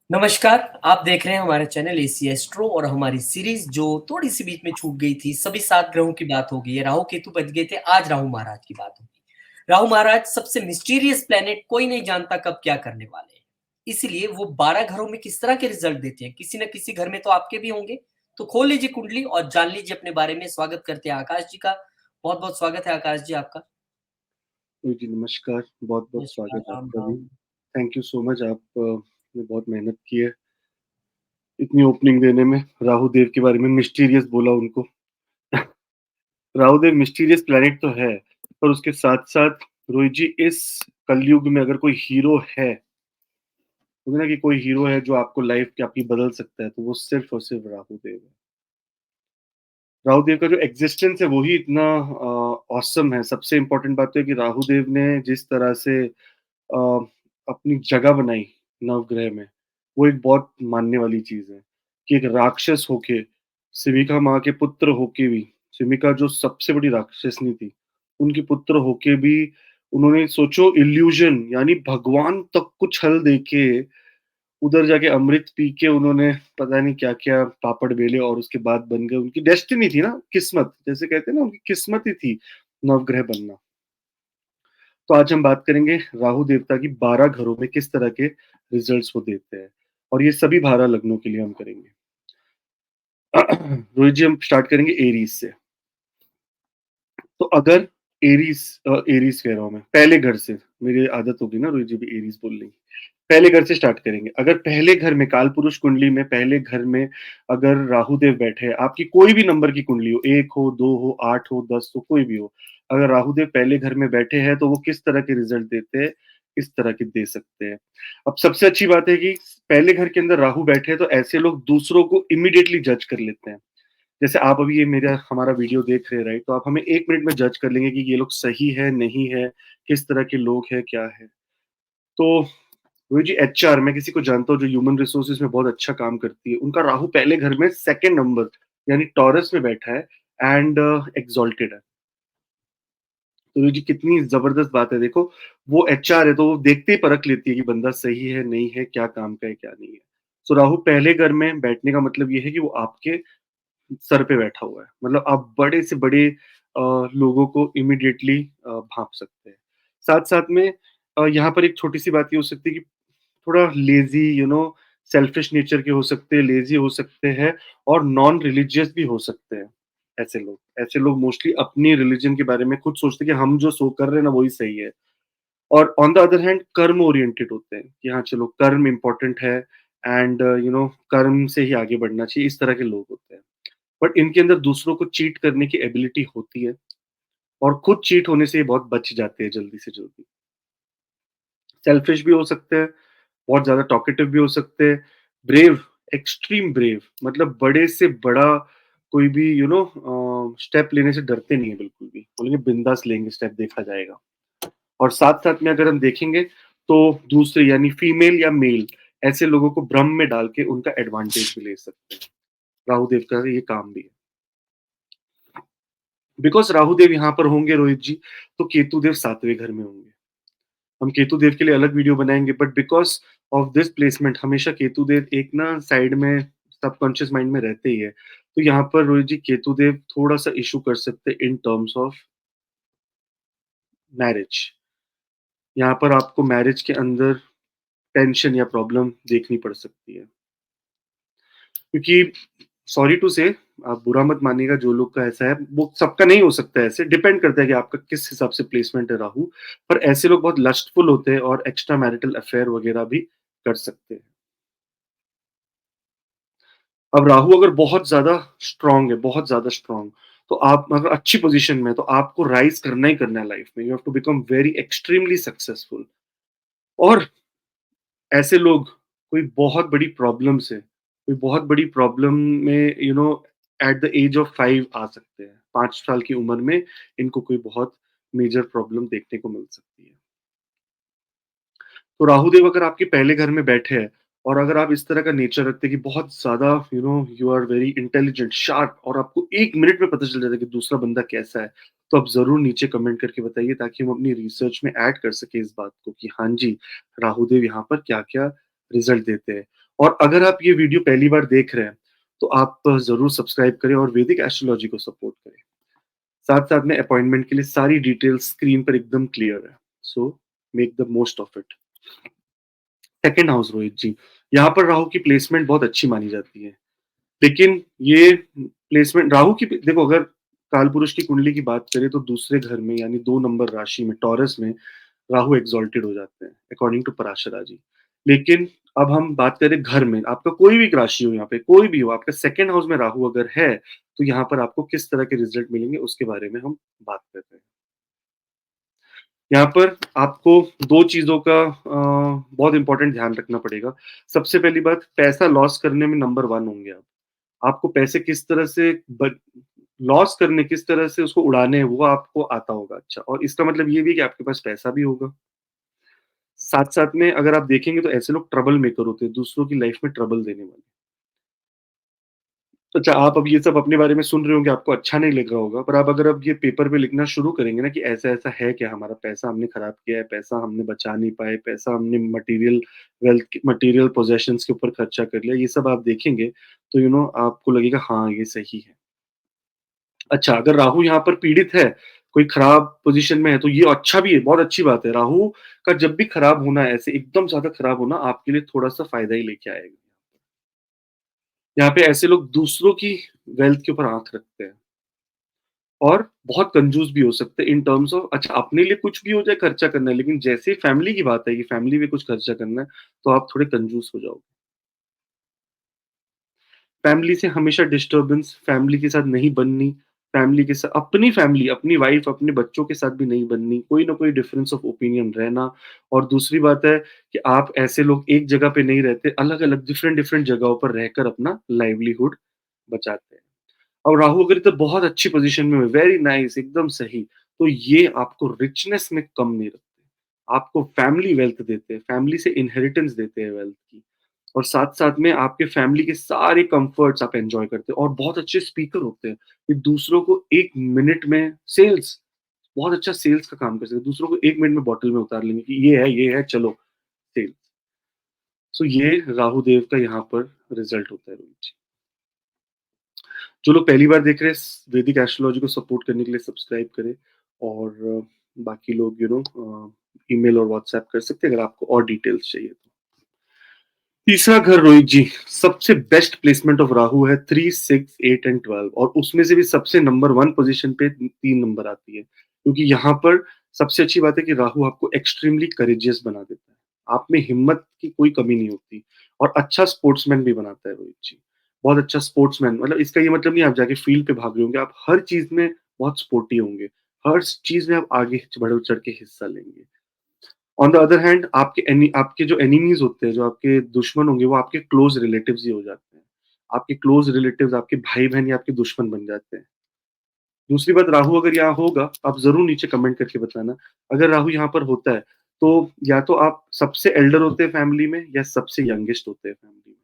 नमस्कार, आप देख रहे हैं हमारा चैनल एसी एस्ट्रो और हमारी सीरीज़ जो थोड़ी-सी बीच में छूट गई थी, सभी 7 ग्रहों की बात हो गई है, राहु केतु बच गए थे, आज राहु महाराज की बात होगी। राहु महाराज सबसे मिस्टीरियस प्लैनेट कोई नहीं जानता कब क्या करने वाले हैं। इसीलिए वो 12 घरों में किस तरह के रिज़ल्ट देते हैं, किसी न किसी घर में तो आपके भी होंगे। तो खोल लीजिए कुंडली और जान लीजिए अपने बारे में। स्वागत करते हैं आकाश जी का। बहुत-बहुत स्वागत है आकाश जी आपका। जी, नमस्कार। बहुत-बहुत नमस्कार, स्वागत है राम, आपका भी। Ram. Thank you so much ने बहुत मेहनत की है, इतनी ओपनिंग देने में। राहु देव के बारे में मिस्टीरियस बोला उनको। राहु देव मिस्टीरियस प्लैनेट तो है, पर उसके साथ-साथ रोहित जी इस कलयुग में अगर कोई हीरो है, बोले ना कि कोई हीरो है जो आपको लाइफ़ की आपकी बदल सकता है, तो वो सिर्फ़ और सिर्फ़ राहु देव है। राहु देव का जो एक्जिस्टेंस है, वो ही इतना ऑसम है। सबसे इम्पोर्टेंट बात तो है कि राहु देव ने जिस तरह से अपनी जगह बनाई नवग्रह में, वो एक बहुत मानने वाली चीज़ है कि एक राक्षस होके, शिविका माँ के पुत्र होके भी, शिविका जो सबसे बड़ी राक्षसनी थी, उनके पुत्र होके भी उन्होंने सोचो इल्यूज़न यानी भगवान तक को छल देके उधर जाके अमृत पी के उन्होंने पता नहीं क्या-क्या पापड़ बेले और उसके बाद बन गए उनकी डेस्टिनी थी ना, किस्मत। जैसे कहते हैं ना उनकी किस्मत ही थी नवग्रह बनना। तो आज हम बात करेंगे राहु देवता की 12 घरों में किस तरह के रिजल्ट्स वो देते हैं और ये सभी 12 लग्नों के लिए हम करेंगे। रोहित जी हम स्टार्ट करेंगे एरीज से। तो अगर एरीज कह रहा हूँ मैं, पहले घर से, मेरी आदत होगी ना रोहित जी भी एरीज बोलने की। पहले घर से स्टार्ट करेंगे। अगर पहले घर में कालपुरुष कुंडली में पहले घर में अगर राहु देव बैठे हैं, आपकी कोई भी नंबर की कुंडली हो, 1 हो, 2 हो, 8 हो, 10 हो, कोई भी हो। अगर राहु देव पहले घर में बैठे हैं, तो वो किस तरह के रिजल्ट देते हैं, इस तरह के दे सकते हैं। अब सबसे अच्छी बात है कि पहले घर के अंदर राहु बैठे हैं, तो ऐसे लोग दूसरों को इमीडिएटली जज कर लेते हैं। जैसे आप अभी ये मेरा हमारा वीडियो देख रहे हैं, राइट? तो आप हमें 1 मिनट में जज कर लेंगे कि ये लोग सही है, नहीं है, किस तरह के लोग हैं, क्या है। तो रोहित जी एचआर मैं किसी को जानता हूँ जो ह्यूमन रिसोर्सेज में बहुत अच्छा काम करती है। उनका राहु पहले घर में सेकंड नंबर यानी टॉरस में बैठा है एंड एक्सॉल्टेड है। तो रोहित जी कितनी ज़बरदस्त बात है देखो, वो एचआर है तो वो देखते ही परख लेती है कि बंदा सही है, नहीं है, क्या काम का है, क्या नहीं है। सो राहु पहले घर में बैठने का मतलब ये है कि वो आपके सर पे बैठा हुआ है। मतलब आप बड़े से बड़े लोगों को इमीडिएटली भाँप सकते हैं। साथ-साथ में यहाँ पर एक छोटी-सी बात ये हो सकती है कि थोड़ा लेज़ी सेल्फिश नेचर के हो सकते हैं, लेज़ी हो सकते हैं और नॉन रिलिजियस भी हो सकते हैं, ऐसे लोग। ऐसे लोग मोस्टली अपनी रिलिजन के बारे में खुद सोचते हैं कि हम जो कर रहे हैं ना वही सही है। और ऑन द अदर हैंड कर्म ओरिएंटेड होते हैं कि हाँ, चलो कर्म इम्पोर्टेंट है एंड कर्म से ही आगे बढ़ना चाहिए, इस तरह के लोग होते हैं। बट इनके अंदर दूसरों को चीट करने की एबिलिटी होती है और खुद चीट होने से ये बहुत बच जाते हैं जल्दी से जल्दी। सेल्फिश भी हो सकते हैं, बहुत ज़्यादा टॉकेटिव भी हो सकते हैं, ब्रेव, एक्सट्रीम ब्रेव मतलब बड़े से बड़ा कोई भी स्टेप लेने से डरते नहीं है बिल्कुल भी। बोलेंगे बिंदास लेंगे स्टेप देखा जाएगा। और साथ-साथ में अगर हम देखेंगे तो दूसरे यानी फीमेल या मेल ऐसे लोगों को भ्रम में डाल के उनका एडवांटेज भी ले सकते हैं। राहु देव का ये काम भी है। बिकॉज़ राहु देव यहाँ पर होंगे रोहित जी, तो केतु देव 7वें घर में होंगे। हम केतु देव के लिए अलग वीडियो बनाएँगे but because of this placement हमेशा केतु देव एक ना साइड में सबकॉन्शियस माइंड में रहते ही है। तो यहाँ पर रोहित जी केतु देव थोड़ा-सा इश्यू कर सकते हैं इन टर्म्स ऑफ मैरिज। यहाँ पर आपको मैरिज के अंदर टेंशन या प्रॉब्लम देखनी पड़ सकती है। क्योंकि सॉरी टू से आप बुरा मत मानिएगा जो लोग का ऐसा है, वो सबका नहीं हो सकता है ऐसे, डिपेंड करता है कि आपका किस हिसाब से प्लेसमेंट है राहु। पर ऐसे लोग बहुत लस्टफुल होते हैं और एक्स्ट्रा मैरिटल अफेयर वगैरह भी कर सकते हैं। अब राहु अगर बहुत ज़्यादा स्ट्रॉन्ग है, बहुत ज़्यादा स्ट्रॉन्ग, तो आप अगर अच्छी पोज़ीशन में है, तो आपको राइज़ करना ही करना है लाइफ़ में। You have to become very extremely successful और ऐसे लोग कोई बहुत बड़ी प्रॉब्लम से कोई बहुत बड़ी प्रॉब्लम में एट द एज ऑफ 5 आ सकते हैं। 5 साल की उम्र में इनको कोई बहुत मेजर प्रॉब्लम देखने को मिल सकती है। तो राहुदेव अगर आपके पहले घर में बैठे हैं और अगर आप इस तरह का नेचर रखते हैं कि बहुत ज़्यादा you are very intelligent, sharp और आपको 1 मिनट में पता चल जाता है कि दूसरा बंदा कैसा है, तो आप ज़रूर नीचे कमेंट करके बताइए ताकि हम अपनी रिसर्च में ऐड कर सकें इस बात को कि हाँ जी, राहुदेव यहाँ पर क्या-क्या रिज़ल्ट देते हैं। और अगर आप ये वीडियो पहली बार देख रहे हैं, तो आप ज़रूर सब्सक्राइब करें और वैदिक एस्ट्रोलॉजी को सपोर्ट करें। साथ-साथ में अपॉइंटमेंट के लिए सारी डिटेल्स स्क्रीन पर एकदम क्लियर है। So make the most of it. Second house Rohit ji, यहाँ पर राहु की प्लेसमेंट बहुत अच्छी मानी जाती है। लेकिन ये प्लेसमेंट राहु की देखो, अगर कालपुरुष की कुंडली की बात करें तो दूसरे घर में यानी 2 नंबर राशि में टॉरस में राहु एक्सॉल्टेड हो जाते हैं अकॉर्डिंग टू पराशरा जी। लेकिन अब हम बात करें घर में, आपका कोई भी राशि हो, यहाँ पे कोई भी हो, आपका सेकंड हाउस में राहु अगर है, तो यहाँ पर आपको किस तरह के रिजल्ट मिलेंगे उसके बारे में हम बात कर रहे हैं। यहाँ पर आपको 2 चीज़ों का बहुत इम्पोर्टेंट ध्यान रखना पड़ेगा। सबसे पहली बात, पैसा लॉस करने में नंबर 1 होंगे आप। आपको पैसे किस तरह से ब लॉस करने, किस तरह से उसको उड़ाने हैं, वो आपको आता होगा अच्छा, और इसका मतलब ये भी है कि आपके पास पैसा भी होगा। साथ-साथ में अगर आप देखेंगे तो ऐसे लोग ट्रबल मेकर होते हैं, दूसरों की लाइफ में ट्रबल देने वाले। अच्छा, आप अब ये सब अपने बारे में सुन रहे होंगे, आपको अच्छा नहीं लग रहा होगा, पर आप अगर अब ये पेपर पे लिखना शुरू करेंगे ना कि ऐसा-ऐसा है क्या, हमारा पैसा हमने खराब किया है, पैसा हमने बचा नहीं पाए, पैसा हमने मटेरियल वेल्थ, मटेरियल पोज़ेशंस के ऊपर खर्चा कर लिया, ये सब आप देखेंगे, तो आपको लगेगा हाँ, ये सही है। अच्छा, अगर राहु यहाँ पर पीड़ित है, कोई खराब पोज़ीशन में है, तो ये अच्छा भी है, बहुत अच्छी बात है। राहु का जब भी खराब होना है, ऐसे एकदम ज़्यादा खराब होना आपके लिए थोड़ा-सा फ़ायदा ही लेके आएगा। यहाँ पे ऐसे लोग दूसरों की वेल्थ के ऊपर आँख रखते हैं और बहुत कंजूस भी हो सकते हैं इन टर्म्स ऑफ, अच्छा, अपने लिए कुछ भी हो जाए खर्चा करना है, लेकिन जैसे ही फैमिली की बात है कि फैमिली में कुछ खर्चा करना है, तो आप थोड़े कंजूस हो जाओगे। फैमिली से हमेशा डिस्टर्बेंस, फैमिली के साथ नहीं बननी, फैमिली के साथ अपनी फैमिली, अपनी वाइफ, अपने बच्चों के साथ भी नहीं बननी, कोई ना कोई डिफरेंस ऑफ ओपिनियन रहना। और दूसरी बात है कि आप ऐसे लोग एक जगह पे नहीं रहते, अलग-अलग डिफरेंट-डिफरेंट जगहों पर रहकर अपना लाइवलीहुड बचाते हैं। और राहु अगर इधर बहुत अच्छी पोज़ीशन में हो, वेरी नाइस, एकदम सही, तो ये आपको रिचनेस में कम नहीं रखते। आपको फैमिली वेल्थ देते हैं, फैमिली से इनहेरिटेंस देते हैं वेल्थ की। और साथ-साथ में आपके फैमिली के सारे कम्फर्ट्स आप एन्जॉय करते हो और बहुत अच्छे स्पीकर होते हैं, कि दूसरों को 1 मिनट में सेल्स, बहुत अच्छा सेल्स का काम कर सकते हैं। दूसरों को 1 मिनट में बॉटल में उतार लेंगे कि ये है, चलो सेल। सो ये राहु देव का यहाँ पर रिज़ल्ट होता है रोहित जी। जो लोग पहली बार देख रहे हैं, वैदिक एस्ट्रोलॉजी को सपोर्ट करने के लिए सब्सक्राइब करें, और बाकी लोग ईमेल और व्हाट्सएप कर सकते हैं अगर आपको और डिटेल्स चाहिए तो। तीसरा घर रोहित जी, सबसे बेस्ट प्लेसमेंट ऑफ राहु है 3, 6, 8 एंड 12, और उसमें से भी सबसे नंबर 1 पोज़ीशन पे 3 नंबर आती है। क्योंकि यहाँ पर सबसे अच्छी बात है कि राहु आपको एक्सट्रीमली करेजियस बना देता है। आप में हिम्मत की कोई कमी नहीं होती, और अच्छा स्पोर्ट्समैन भी बनाता है रोहित जी। बहुत अच्छा स्पोर्ट्समैन, मतलब इसका ये मतलब नहीं आप जाके फील्ड पे भाग रहे होंगे, आप हर चीज़ में बहुत स्पोर्टी होंगे। हर चीज़ में आप आगे बढ़-चढ़ के हिस्सा लेंगे। ऑन द अदर हैंड आपके जो एनिमीज़ होते हैं, जो आपके दुश्मन होंगे, वो आपके क्लोज़ रिलेटिव्स ही हो जाते हैं। आपके क्लोज़ रिलेटिव्स आपके भाई-बहन या आपके दुश्मन बन जाते हैं। दूसरी बात, राहु अगर यहाँ होगा, आप ज़रूर नीचे कमेंट करके बताना। अगर राहु यहाँ पर होता है, तो या तो आप सबसे एल्डर होते हैं फैमिली में, या सबसे यंगेस्ट होते हैं फैमिली में।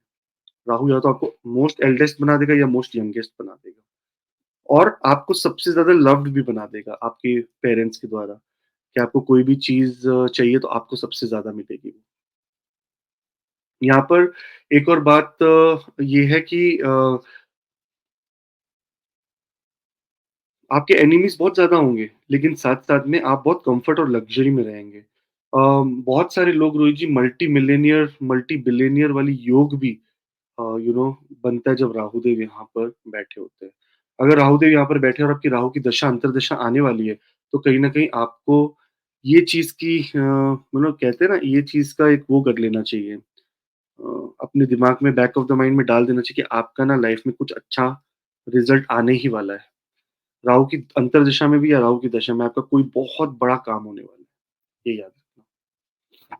राहु या तो आपको मोस्ट एल्डेस्ट बना देगा या मोस्ट यंगेस्ट बना देगा। और आपको सबसे ज़्यादा लव्ड भी बना देगा आपके पेरेंट्स के द्वारा, कि आपको कोई भी चीज़ चाहिए तो आपको सबसे ज़्यादा मिलेगी। यहाँ पर एक और बात ये है कि आपके एनिमीज़ बहुत ज़्यादा होंगे, लेकिन साथ-साथ में आप बहुत कम्फ़र्ट और लग्ज़री में रहेंगे। बहुत सारे लोग रोहित जी मल्टी मिलियनियर, मल्टी बिलियनियर वाली योग भी बनता है जब राहुदेव यहाँ पर बैठे होते हैं। अगर राहुदेव यहाँ पर बैठे और आपकी राहु की दशा अंतर्दशा आने वाली है, तो कहीं न कहीं आपको ये चीज़ की कहते हैं ना, ये चीज़ का एक वो कर लेना चाहिए, अपने दिमाग में, बैक ऑफ द माइंड में डाल देना चाहिए कि आपका ना लाइफ़ में कुछ अच्छा रिज़ल्ट आने ही वाला है। राहु की अंतर्दशा में भी या राहु की दशा में आपका कोई बहुत बड़ा काम होने वाला है, ये याद रखना।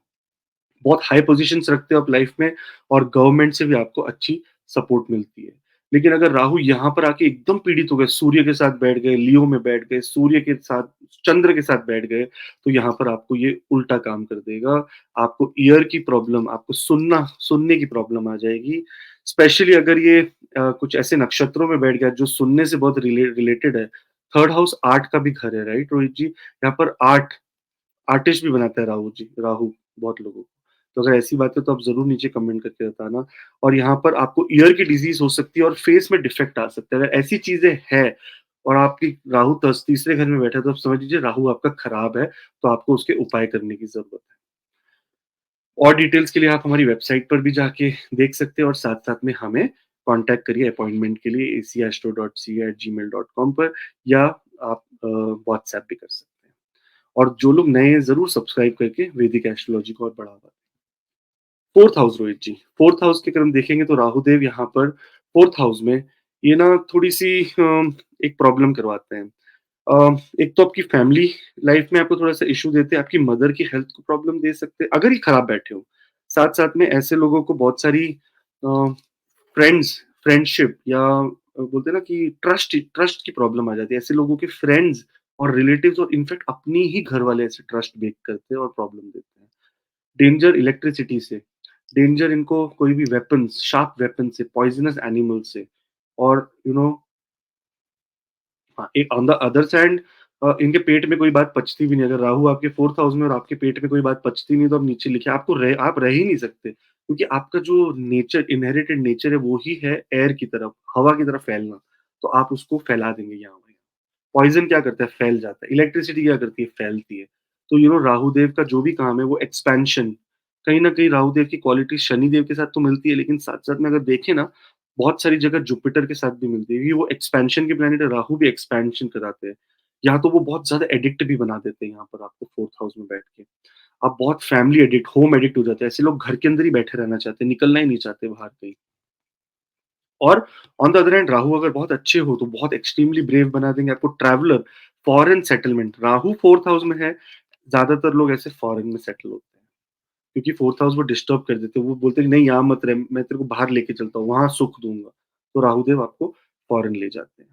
बहुत हाई पोज़ीशंस रखते हो आप लाइफ़ में, और गवर्नमेंट से भी आपको अच्छी सपोर्ट मिलती है। लेकिन अगर राहु यहाँ पर आके एकदम पीड़ित हो गए, सूर्य के साथ बैठ गए, लियो में बैठ गए, सूर्य के साथ, चंद्र के साथ बैठ गए, तो यहाँ पर आपको ये उल्टा काम कर देगा। आपको ईयर की प्रॉब्लम, आपको सुनने की प्रॉब्लम आ जाएगी। स्पेशली अगर ये कुछ ऐसे नक्षत्रों में बैठ गया जो सुनने से बहुत रिलेटेड है। 3rd हाउस आर्ट का भी घर है, राइट रोहित जी? यहाँ पर आर्टिस्ट भी बनाता है राहु जी, राहु बहुत लोगों को। तो अगर ऐसी बात है तो आप ज़रूर नीचे कमेंट करके बताना। और यहाँ पर आपको ईयर की डिज़ीज़ हो सकती है और फेस में डिफेक्ट आ सकता है। अगर ऐसी चीज़ें हैं और आपकी राहु तीसरे घर में बैठा है तो आप समझ लीजिए राहु आपका खराब है, तो आपको उसके उपाय करने की ज़रूरत है। और डिटेल्स के लिए आप हमारी वेबसाइट पर भी जाके देख सकते हैं और साथ-साथ में हमें कॉन्टैक्ट करिए अपॉइंटमेंट के लिए acastro.ca@gmail.com पर, या आप व्हाट्सएप भी कर सकते हैं। और जो लोग नए हैं ज़रूर सब्सक्राइब करके वैदिक एस्ट्रोलॉजी को और बढ़ावा दें। 4th हाउस रोहित जी, 4th हाउस के अगर हम देखेंगे तो राहुदेव यहाँ पर 4th हाउस में ये ना थोड़ी-सी एक प्रॉब्लम करवाते हैं। एक तो आपकी फैमिली लाइफ में आपको थोड़ा-सा इश्यू देते हैं, आपकी मदर की हेल्थ को प्रॉब्लम दे सकते हैं, अगर ये खराब बैठे हो। साथ-साथ में ऐसे लोगों को बहुत सारी फ्रेंडशिप या बोलते हैं ना कि ट्रस्ट ट्रस्ट की प्रॉब्लम आ जाती है। ऐसे लोगों के फ्रेंड्स और रिलेटिव्स और इनफैक्ट अपनी ही घर वाले ऐसे ट्रस्ट ब्रेक करते हैं और प्रॉब्लम देते हैं। डेंजर इलेक्ट्रिसिटी से, डेंजर इनको कोई भी वेपन्स, शार्प वेपन से, पॉइज़नस एनिमल से, और हाँ, एक ऑन द अदर साइड इनके पेट में कोई बात पचती भी नहीं। अगर राहु आपके 4th हाउस में और आपके पेट में कोई बात पचती नहीं, तो आप नीचे लिखिए, आप रह ही नहीं सकते। क्योंकि आपका जो नेचर, इनहेरिटेड नेचर है, वो ही है एयर की तरफ, हवा की तरफ फैलना। तो आप उसको फैला देंगे यहाँ-वहाँ। पॉइज़न क्या करता है? फैल जाता है। इलेक्ट्रिसिटी क्या करती है? फैलती है। तो राहुदेव का जो भी काम है वो एक्सपेंशन, कहीं न कहीं राहुदेव की क्वालिटी शनिदेव के साथ तो मिलती है, लेकिन साथ-साथ में अगर देखें ना, बहुत सारी जगह जुपिटर के साथ भी मिलती है, क्योंकि वो एक्सपेंशन के प्लैनेट है, राहु भी एक्सपेंशन कराते हैं। या तो वो बहुत ज़्यादा एडिक्ट भी बना देते हैं यहाँ पर आपको 4th हाउस में बैठ के। आप बहुत फैमिली एडिक्ट, होम एडिक्ट हो जाते हैं। ऐसे लोग घर के अंदर ही बैठे रहना चाहते हैं, निकलना ही नहीं चाहते बाहर कहीं। और on the other hand Rahu अगर बहुत अच्छे हो तो बहुत एक्सट्रीमली ब्रेव बना देंगे आपको, traveller, foreign settlement. Rahu 4th house में है, ज़्यादातर लोग ऐसे फॉरेन में सेटल होते हैं। क्योंकि 4th हाउस वो डिस्टर्ब कर देते हैं। वो बोलते हैं कि नहीं यहाँ मत रह, मैं तेरे को बाहर लेके चलता हूँ, वहाँ सुख दूँगा। तो राहुदेव आपको फॉरेन ले जाते हैं।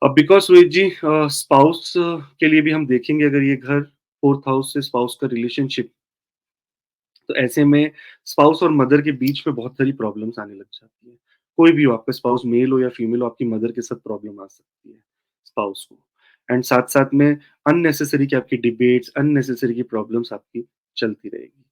अब बिकॉज़ रोहित जी स्पाउस के लिए भी हम देखेंगे, अगर ये घर 4th हाउस से स्पाउस का रिलेशनशिप, तो ऐसे में स्पाउस और मदर के बीच में बहुत सारी प्रॉब्लम्स आने लग जाती है। कोई भी हो, आपका स्पाउस मेल हो या फीमेल हो, आपकी मदर के साथ प्रॉब्लम आ सकती है स्पाउस को। एंड साथ-साथ में अननेसेसरी की आपकी डिबेट्स, अननेसेसरी की प्रॉब्लम्स आपकी चलती रहेगी।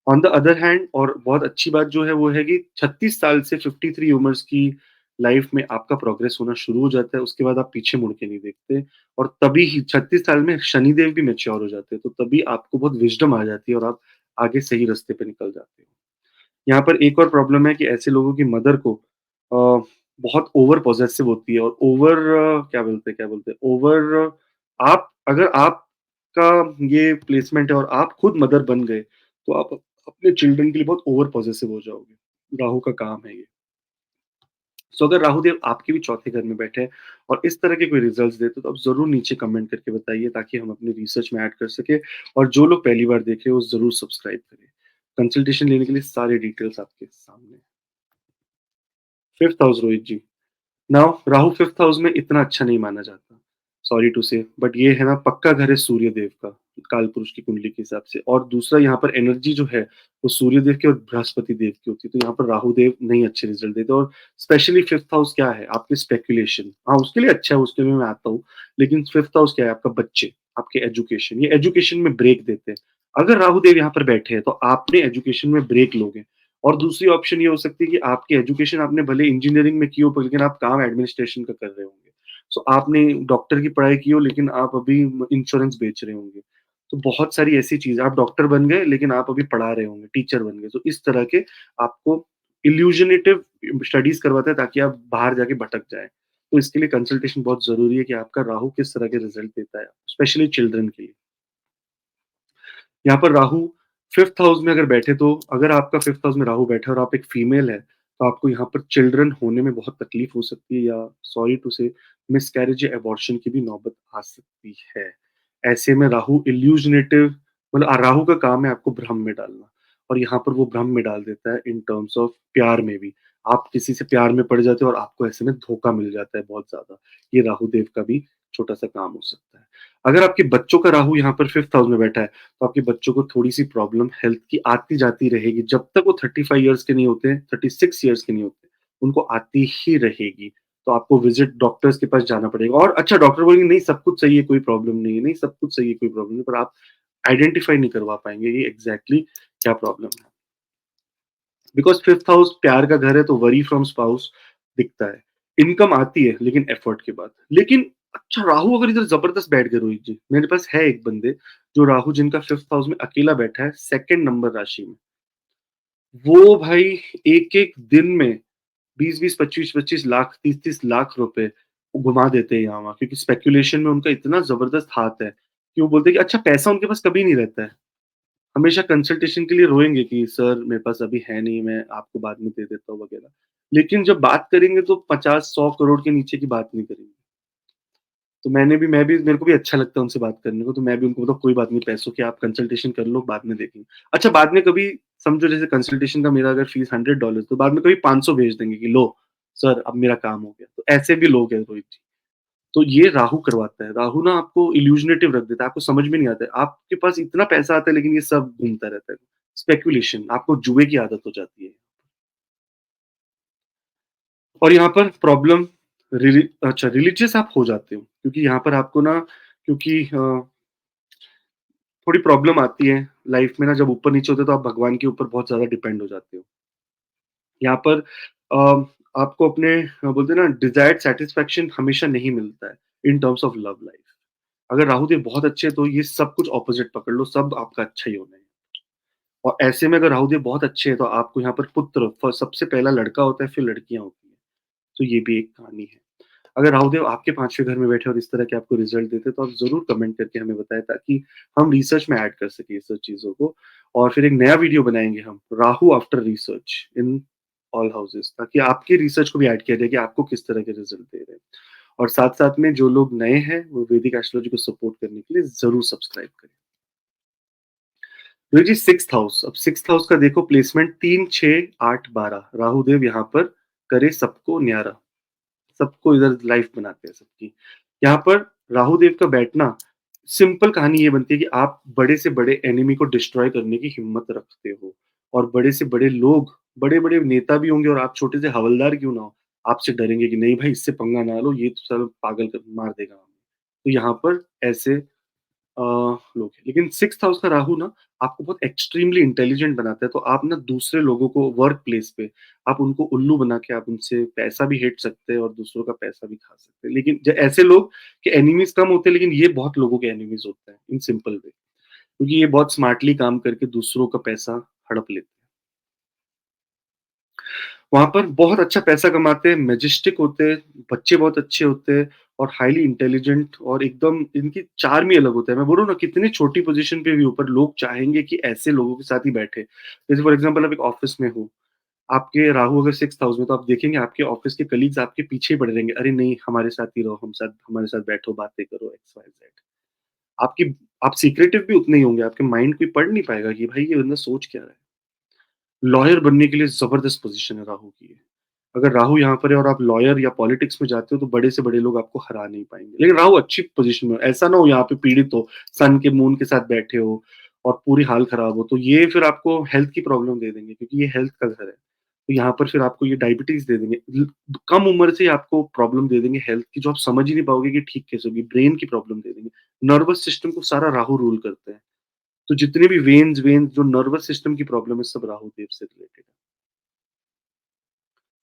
ऑन द अदर हैंड, और बहुत अच्छी बात जो है वो है कि 36 साल से 53 उम्र्स की लाइफ में आपका प्रोग्रेस होना शुरू हो जाता है, उसके बाद आप पीछे मुड़ के नहीं देखते। और तभी ही 36 साल में शनिदेव भी मैच्योर हो जाते हैं, तो तभी आपको बहुत विज़डम आ जाती है और आप आगे सही रास्ते पे निकल जाते हो। यहाँ पर एक और प्रॉब्लम है कि ऐसे लोगों की मदर को बहुत ओवर पॉसेसिव होती है, और ओवर क्या बोलते हैं, ओवर, आप अगर आपका ये प्लेसमेंट है और आप खुद मदर बन गए, तो आप अपने चिल्ड्रन के लिए बहुत ओवर पॉसेसिव हो जाओगे। राहु का काम है ये। सो अगर राहुदेव आपके भी चौथे घर में बैठे हैं और इस तरह के कोई रिजल्ट्स देते तो आप ज़रूर नीचे कमेंट करके बताइए, ताकि हम अपनी रिसर्च में ऐड कर सकें। और जो लोग पहली बार देख रहे हैं वो ज़रूर सब्सक्राइब करें। कंसल्टेशन लेने के लिए सारे डिटेल्स आपके सामने। 5th हाउस रोहित जी। नाउ राहु 5th हाउस में इतना अच्छा नहीं माना जाता, सॉरी टू से, बट ये है ना पक्का घर है सूर्य देव का, काल पुरुष की कुंडली के हिसाब से। और दूसरा यहाँ पर एनर्जी जो है वो सूर्य देव की और बृहस्पति देव की होती है, तो यहाँ पर राहु देव नहीं अच्छे रिजल्ट देते। और स्पेशली 5th हाउस क्या है? आपके स्पेकुलेशन, हाँ उसके लिए अच्छा है, उसके लिए मैं आता हूँ। लेकिन 5th हाउस क्या है? आपका बच्चे, आपके एजुकेशन, ये एजुकेशन में ब्रेक देते हैं। अगर राहु देव यहाँ पर बैठे हैं तो आपने एजुकेशन में ब्रेक लोगे। और दूसरी ऑप्शन ये हो सकती है कि आपकी एजुकेशन आपने भले इंजीनियरिंग में की हो, पर लेकिन आप काम एडमिनिस्ट्रेशन का कर रहे होंगे। सो आपने डॉक्टर की पढ़ाई की हो, लेकिन आप अभी इंश्योरेंस बेच रहे होंगे। तो बहुत सारी ऐसी चीज़, आप डॉक्टर बन गए लेकिन आप अभी पढ़ा रहे होंगे, टीचर बन गए। तो इस तरह के आपको इल्यूजनेटिव स्टडीज़ करवाते हैं ताकि आप बाहर जाके भटक जाएँ। तो इसके लिए कंसल्टेशन बहुत ज़रूरी है कि आपका राहु किस तरह के रिज़ल्ट देता है, स्पेशली चिल्ड्रन के लिए। यहाँ पर राहु 5th हाउस में अगर बैठे, तो अगर आपका 5th हाउस में राहु बैठा है और आप एक फीमेल है, तो आपको यहाँ पर चिल्ड्रन होने में बहुत तकलीफ हो सकती है, या सॉरी टू से मिसकैरेज या अबॉर्शन की भी नौबत आ सकती है। ऐसे में राहु इल्यूजनेटिव, मतलब राहु का काम है आपको भ्रम में डालना, और यहाँ पर वो भ्रम में डाल देता है इन टर्म्स ऑफ प्यार में भी। आप किसी से प्यार में पड़ जाते हो और आपको ऐसे में धोखा मिल जाता है बहुत ज़्यादा। ये राहु देव का भी छोटा-सा काम हो सकता है। अगर आपके बच्चों का राहु यहाँ पर 5th हाउस में बैठा है, तो आपके बच्चों को थोड़ी-सी प्रॉब्लम हेल्थ की आती-जाती रहेगी। जब तक वो 35 इयर्स के नहीं होते, 36 इयर्स के नहीं होते, उनको आती ही रहेगी। तो आपको विज़िट डॉक्टर्स के पास जाना पड़ेगा। और अच्छा, डॉक्टर बोलेंगे नहीं सब कुछ सही है, कोई प्रॉब्लम नहीं है, नहीं सब कुछ सही है, कोई प्रॉब्लम नहीं, पर आप आइडेंटिफाई नहीं करवा पाएँगे ये एग्ज़ैक्टली क्या प्रॉब्लम है। बिकॉज़ 5th हाउस प्यार का घर है तो वरी फ्रॉम स्पाउस दिखता है। इनकम आती है लेकिन एफर्ट के बाद। लेकिन अच्छा राहु अगर इधर ज़बरदस्त बैठ गए रोहित जी, मेरे पास है एक बंदे जो राहु जिनका 5th हाउस में अकेला बैठा है 2nd नंबर राशि में। वो भाई एक-एक दिन में 20-20, 25-25 लाख, 30-30 लाख रुपए वो घुमा देते हैं यहाँ-वहाँ क्योंकि स्पेकुलेशन में उनका इतना ज़बरदस्त हाथ है कि वो बोलते हैं कि अच्छा पैसा उनके पास कभी नहीं रहता है। हमेशा कंसल्टेशन के लिए रोएँगे कि सर मेरे पास अभी है नहीं, मैं आपको बाद में दे देता हूँ वगैरह। लेकिन जब बात करेंगे तो 50-100 करोड़ के नीचे की बात नहीं करेंगे। तो मैं भी मेरे को भी अच्छा लगता है उनसे बात करने को, तो मैं भी उनको बोलता हूँ कोई बात नहीं पैसों की आप कंसल्टेशन कर लो, बाद में देखेंगे। अच्छा बाद में कभी समझो जैसे कंसल्टेशन का मेरा अगर फीस $100 तो बाद में कभी 500 भेज देंगे कि लो सर अब मेरा काम हो गया। तो ऐसे भी लोग हैं रोहित जी। तो ये राहु करवाता है। राहु ना आपको इल्यूजनेटिव रख देता है, आपको समझ में नहीं आता है। आपके पास इतना पैसा आता है लेकिन ये सब घूमता रहता है। स्पेकुलेशन आपको जुए की आदत हो जाती है। और यहाँ पर प्रॉब्लम रिलीजियस आप हो जाते हो क्योंकि यहाँ पर आपको ना क्योंकि थोड़ी प्रॉब्लम आती है लाइफ में ना जब ऊपर-नीचे होते हो तो आप भगवान के ऊपर बहुत ज़्यादा डिपेंड हो जाते हो। यहाँ पर आपको अपने बोलते हैं ना डिज़ायर्ड सैटिस्फैक्शन हमेशा नहीं मिलता है in terms of love life. अगर राहु देव बहुत अच्छे हैं तो ये सब कुछ अपोज़िट पकड़ लो, सब आपका अच्छा ही होना है। और ऐसे में अगर राहु देव बहुत अच्छे हैं तो आपको यहाँ पर पुत्र सबसे पहला लड़का होता है फिर लड़कियाँ होती हैं। तो ये भी एक कहानी है। अगर राहुदेव आपके 5वें घर में बैठे और इस तरह के आपको रिज़ल्ट देते तो आप ज़रूर कमेंट करके हमें बताएँ ताकि हम रिसर्च में ऐड कर सकें ये सब चीज़ों को और फिर एक नया वीडियो बनाएँगे हम Rahu after research in all houses ताकि आपके रिसर्च को भी ऐड किया जाए कि आपको किस तरह के रिज़ल्ट दे रहे हैं। और साथ-साथ में जो लोग नए हैं वो वैदिक एस्ट्रोलॉजी को सपोर्ट करने के लिए ज़रूर सब्सक्राइब करें। तो जी 6th हाउस, अब 6th हाउस का देखो प्लेसमेंट 3, 6, 8, 12 राहुदेव यहाँ पर करे सबको न्यारा। सबको इधर लाइफ बनाते हैं सबकी। यहाँ पर राहु देव का बैठना सिंपल कहानी ये बनती है कि आप बड़े से बड़े एनिमी को डिस्ट्रॉय करने की हिम्मत रखते हो और बड़े से बड़े लोग, बड़े-बड़े नेता भी होंगे और आप छोटे से हवलदार क्यों ना हो, आपसे डरेंगे कि नहीं भाई इससे पंगा ना लो, ये तो साला पागल कर मार देगा हमें। तो यहाँ पर ऐसे लोग हैं। लेकिन 6th हाउस का राहु ना आपको बहुत एक्सट्रीमली इंटेलिजेंट बनाता है, तो आप ना दूसरे लोगों को वर्क प्लेस पे आप उनको उल्लू बना के आप उनसे पैसा भी हेट सकते हैं और दूसरों का पैसा भी खा सकते हैं। लेकिन ज ऐसे लोग के एनिमीज़ कम होते हैं, लेकिन ये बहुत लोगों के एनिमीज़ होते हैं इन सिंपल वे। क्योंकि ये बहुत स्मार्टली काम करके दूसरों का पैसा हड़प लेते हैं। वहाँ पर बहुत अच्छा पैसा कमाते हैं, मैजेस्टिक होते हैं, बच्चे बहुत अच्छे होते हैं और हाइली इंटेलिजेंट और एकदम इनकी चार्म ही अलग होता है। मैं बोल रहा हूँ ना कितनी छोटी पोज़ीशन पे भी ऊपर लोग चाहेंगे कि ऐसे लोगों के साथ ही बैठे। जैसे फॉर एग्ज़ाम्पल आप एक ऑफ़िस में हो, आपके राहु अगर 6th हाउस में तो आप देखेंगे आपके ऑफ़िस के कलीग्स आपके पीछे ही पड़े रहेंगे, "अरे नहीं, हमारे साथ ही रहो, हमारे साथ बैठो, बातें करो एक्स, वाई, ज़ेड।" आपकी आप सीक्रेटिव भी उतने ही होंगे, आपके माइंड कोई पढ़ नहीं पाएगा कि भाई ये बंदा सोच क्या रहा है। लॉयर बनने के लिए ज़बरदस्त पोज़ीशन है राहु की ये। अगर राहु यहाँ पर है और आप लॉयर या पॉलिटिक्स में जाते हो तो बड़े से बड़े लोग आपको हरा नहीं पाएँगे। लेकिन राहु अच्छी पोज़ीशन में हो, ऐसा ना हो यहाँ पे पीड़ित हो, सन के मून के साथ बैठे हो और पूरी हाल खराब हो, तो ये फिर आपको हेल्थ की प्रॉब्लम दे देंगे क्योंकि ये हेल्थ का घर है। तो यहाँ पर फिर आपको ये डायबिटीज़ दे देंगे। कम उम्र से ही आपको प्रॉब्लम दे देंगे हेल्थ की जो आप समझ ही नहीं पाओगे कि ठीक कैसे होगी, ब्रेन की प्रॉब्लम दे देंगे। नर्वस सिस्टम को सारा राहु रूल करते हैं। तो जितने भी वेन्स जो नर्वस सिस्टम की प्रॉब्लम है सब राहु देव से रिलेटेड है।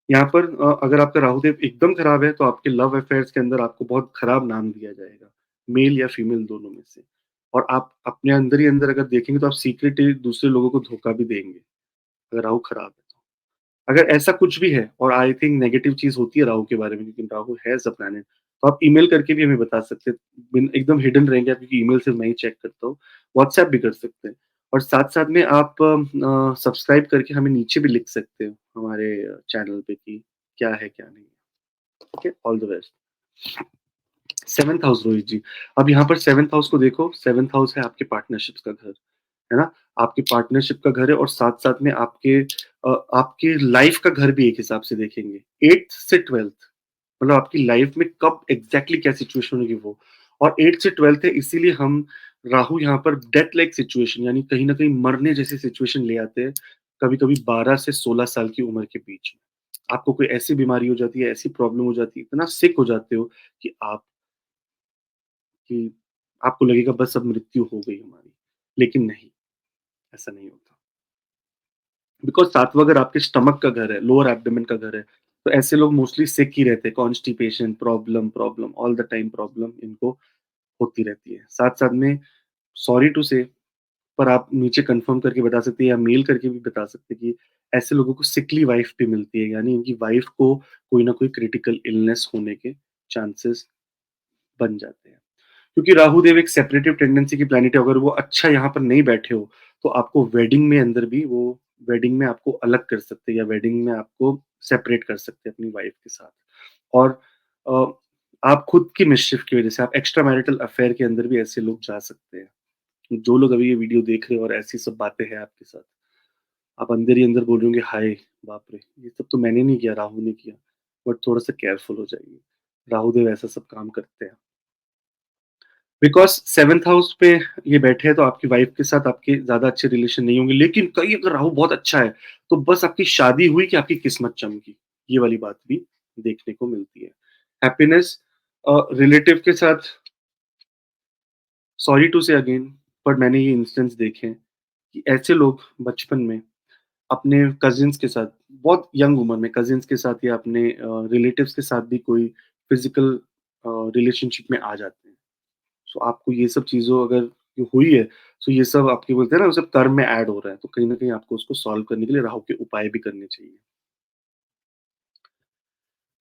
यहाँ पर अगर आपका राहुदेव एकदम खराब है, तो आपके लव अफेयर्स के अंदर आपको बहुत खराब नाम दिया जाएगा, मेल या फीमेल दोनों में से। और आप अपने अंदर ही अंदर अगर देखेंगे तो आप सीक्रेटली दूसरे लोगों को धोखा भी देंगे, अगर राहु खराब है तो। अगर ऐसा कुछ भी है और आई थिंक नेगेटिव चीज़ होती है राहु के बारे में क्योंकि राहु है एज़ अ प्लैनेट, तो आप ईमेल करके भी हमें बता सकते हैं। एकदम हिडन रहेंगे आप क्योंकि ईमेल सिर्फ़ मैं ही चेक करता हूँ। व्हाट्सएप भी कर सकते हैं और साथ-साथ में आप सब्सक्राइब करके हमें नीचे भी लिख सकते हो हमारे चैनल पे कि क्या है, क्या नहीं है। Okay, all the best. 7th house Rohit ji, अब यहाँ पर 7th हाउस को देखो, 7th हाउस है आपके पार्टनरशिप्स का घर, है ना? आपके पार्टनरशिप का घर है और साथ-साथ में आपके लाइफ का घर भी एक हिसाब से देखेंगे। 8th से 12th मतलब आपकी लाइफ में कब एग्ज़ैक्टली क्या सिचुएशन होगी वो। और 8th से 12th है इसीलिए हम राहु यहाँ पर डेथ लाइक सिचुएशन यानी कहीं न कहीं मरने जैसी सिचुएशन ले आते हैं, कभी-कभी 12 से 16 साल की उम्र के बीच में। आपको कोई ऐसी बीमारी हो जाती है, ऐसी प्रॉब्लम हो जाती है, इतना सिक हो जाते हो कि कि आपको लगेगा बस अब मृत्यु हो गई हमारी। लेकिन नहीं, ऐसा नहीं होता। बिकॉज़ 7वां घर आपके स्टमक का घर है, लोअर एब्डोमेन का घर है, तो ऐसे लोग मोस्टली सिक ही रहते हैं, constipation, problem problem, all the time problem इनको होती रहती है। साथ-साथ में सॉरी टू से, पर आप नीचे कन्फर्म करके बता सकते हैं या मेल करके भी बता सकते हैं कि ऐसे लोगों को सिकली वाइफ भी मिलती है, यानी इनकी वाइफ को कोई ना कोई क्रिटिकल इलनेस होने के चांसेस बन जाते हैं। क्योंकि राहु देव एक सेपरेटिव टेंडेंसी की प्लैनेट है, अगर वो अच्छा यहाँ पर नहीं बैठे हो, तो आपको वेडिंग में अंदर भी वो वेडिंग में आपको अलग कर सकते हैं या वेडिंग में आपको सेपरेट कर सकते हैं अपनी वाइफ के साथ। और अ, आप खुद की मिसचिफ की वजह से आप एक्स्ट्रा मैरिटल अफेयर के अंदर भी ऐसे लोग जा सकते हैं। जो लोग अभी ये वीडियो देख रहे हो और ऐसी सब बातें हैं आपके साथ, आप अंदर ही अंदर बोल रहे होंगे, हाय! बाप रे! ये सब तो मैंने नहीं किया, राहु ने किया। बट थोड़ा-सा केयरफुल हो जाइए। राहु देव ऐसा सब काम करते हैं। बिकॉज़ 7th हाउस पे ये बैठे हैं, तो आपकी वाइफ के साथ आपके ज़्यादा अच्छे रिलेशन नहीं होंगे। लेकिन कहीं अगर राहु बहुत अच्छा है, तो बस आपकी शादी हुई कि आपकी किस्मत चमकी। ये वाली बात भी देखने को मिलती है। हैप्पीनेस रिलेटिव के साथ, सॉरी टू से अगेन, पर मैंने ये इंस्टेंस देखे हैं कि ऐसे लोग बचपन में अपने कज़िन्स के साथ, बहुत यंग उम्र में कज़िन्स के साथ या अपने रिलेटिव्स के साथ भी कोई फिज़िकल रिलेशनशिप में आ जाते हैं। सो आपको ये सब चीज़ों अगर ये हुई है, सो ये सब आपके बोलते हैं ना, वो सब कर्म में ऐड हो रहा है, तो कहीं न कहीं आपको उसको सॉल्व करने के लिए राहु के उपाय भी करने चाहिए।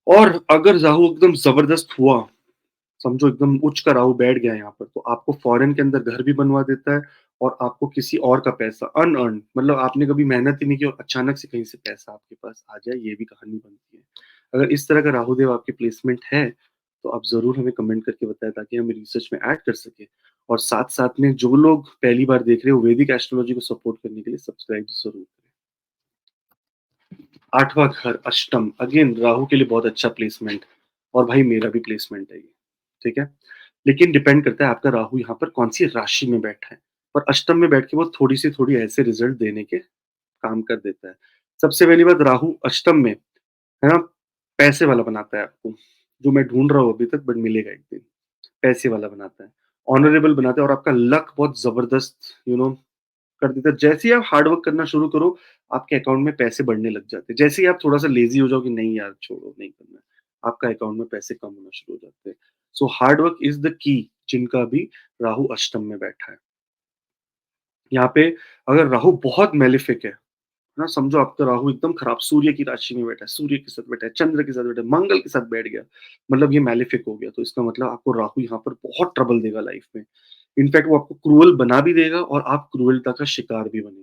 और अगर राहु एकदम ज़बरदस्त हुआ, समझो एकदम उच्च का राहु बैठ गया यहाँ पर, तो आपको फ़ॉरेन के अंदर घर भी बनवा देता है और आपको किसी और का पैसा अनअर्न्ड, मतलब आपने कभी मेहनत ही नहीं की और अचानक से कहीं से पैसा आपके पास आ जाए, ये भी कहानी बनती है। अगर इस तरह का राहु देव आपकी प्लेसमेंट है, तो आप ज़रूर हमें कमेंट करके बताएँ ताकि हम रिसर्च में ऐड कर सकें। और साथ-साथ में जो लोग पहली बार देख रहे हो, वैदिक एस्ट्रोलॉजी को सपोर्ट करने के लिए सब्सक्राइब ज़रूर करें। 8वां घर अष्टम, अगेन राहु के लिए बहुत अच्छा प्लेसमेंट, और भाई मेरा भी प्लेसमेंट है ये, ठीक है? लेकिन डिपेंड करता है आपका राहु यहाँ पर कौन-सी राशि में बैठा है। और अष्टम में बैठ के वो थोड़ी ऐसे रिज़ल्ट देने के काम कर देता है। सबसे पहली बात, राहु अष्टम में, है ना? पैसे वाला बनाता है आपको, जो मैं ढूँढ रहा हूँ अभी तक, बट मिलेगा एक दिन। पैसे वाला बनाता है, ऑनरेबल बनाता है और आपका लक बहुत ज़बरदस्त कर देता है। जैसे ही आप हार्ड वर्क करना शुरू करो, आपके अकाउंट में पैसे बढ़ने लग जाते हैं। जैसे ही आप थोड़ा-सा लेज़ी हो जाओ कि नहीं यार छोड़ो, नहीं करना है, आपका अकाउंट में पैसे कम होना शुरू हो जाते हैं। So hard work is the key, जिनका भी राहु अष्टम में बैठा है। यहाँ पे अगर राहु बहुत मैलेफिक है ना, समझो आपका राहु एकदम खराब सूर्य की राशि में बैठा है, सूर्य के साथ बैठा है, चंद्र के साथ बैठा है, मंगल के साथ बैठ गया, मतलब ये मैलेफिक हो गया, तो इसका मतलब आपको राहु यहाँ पर बहुत ट्रबल देगा लाइफ में। इनफैक्ट वो आपको क्रूअल बना भी देगा और आप क्रूरता का शिकार भी बनेंगे।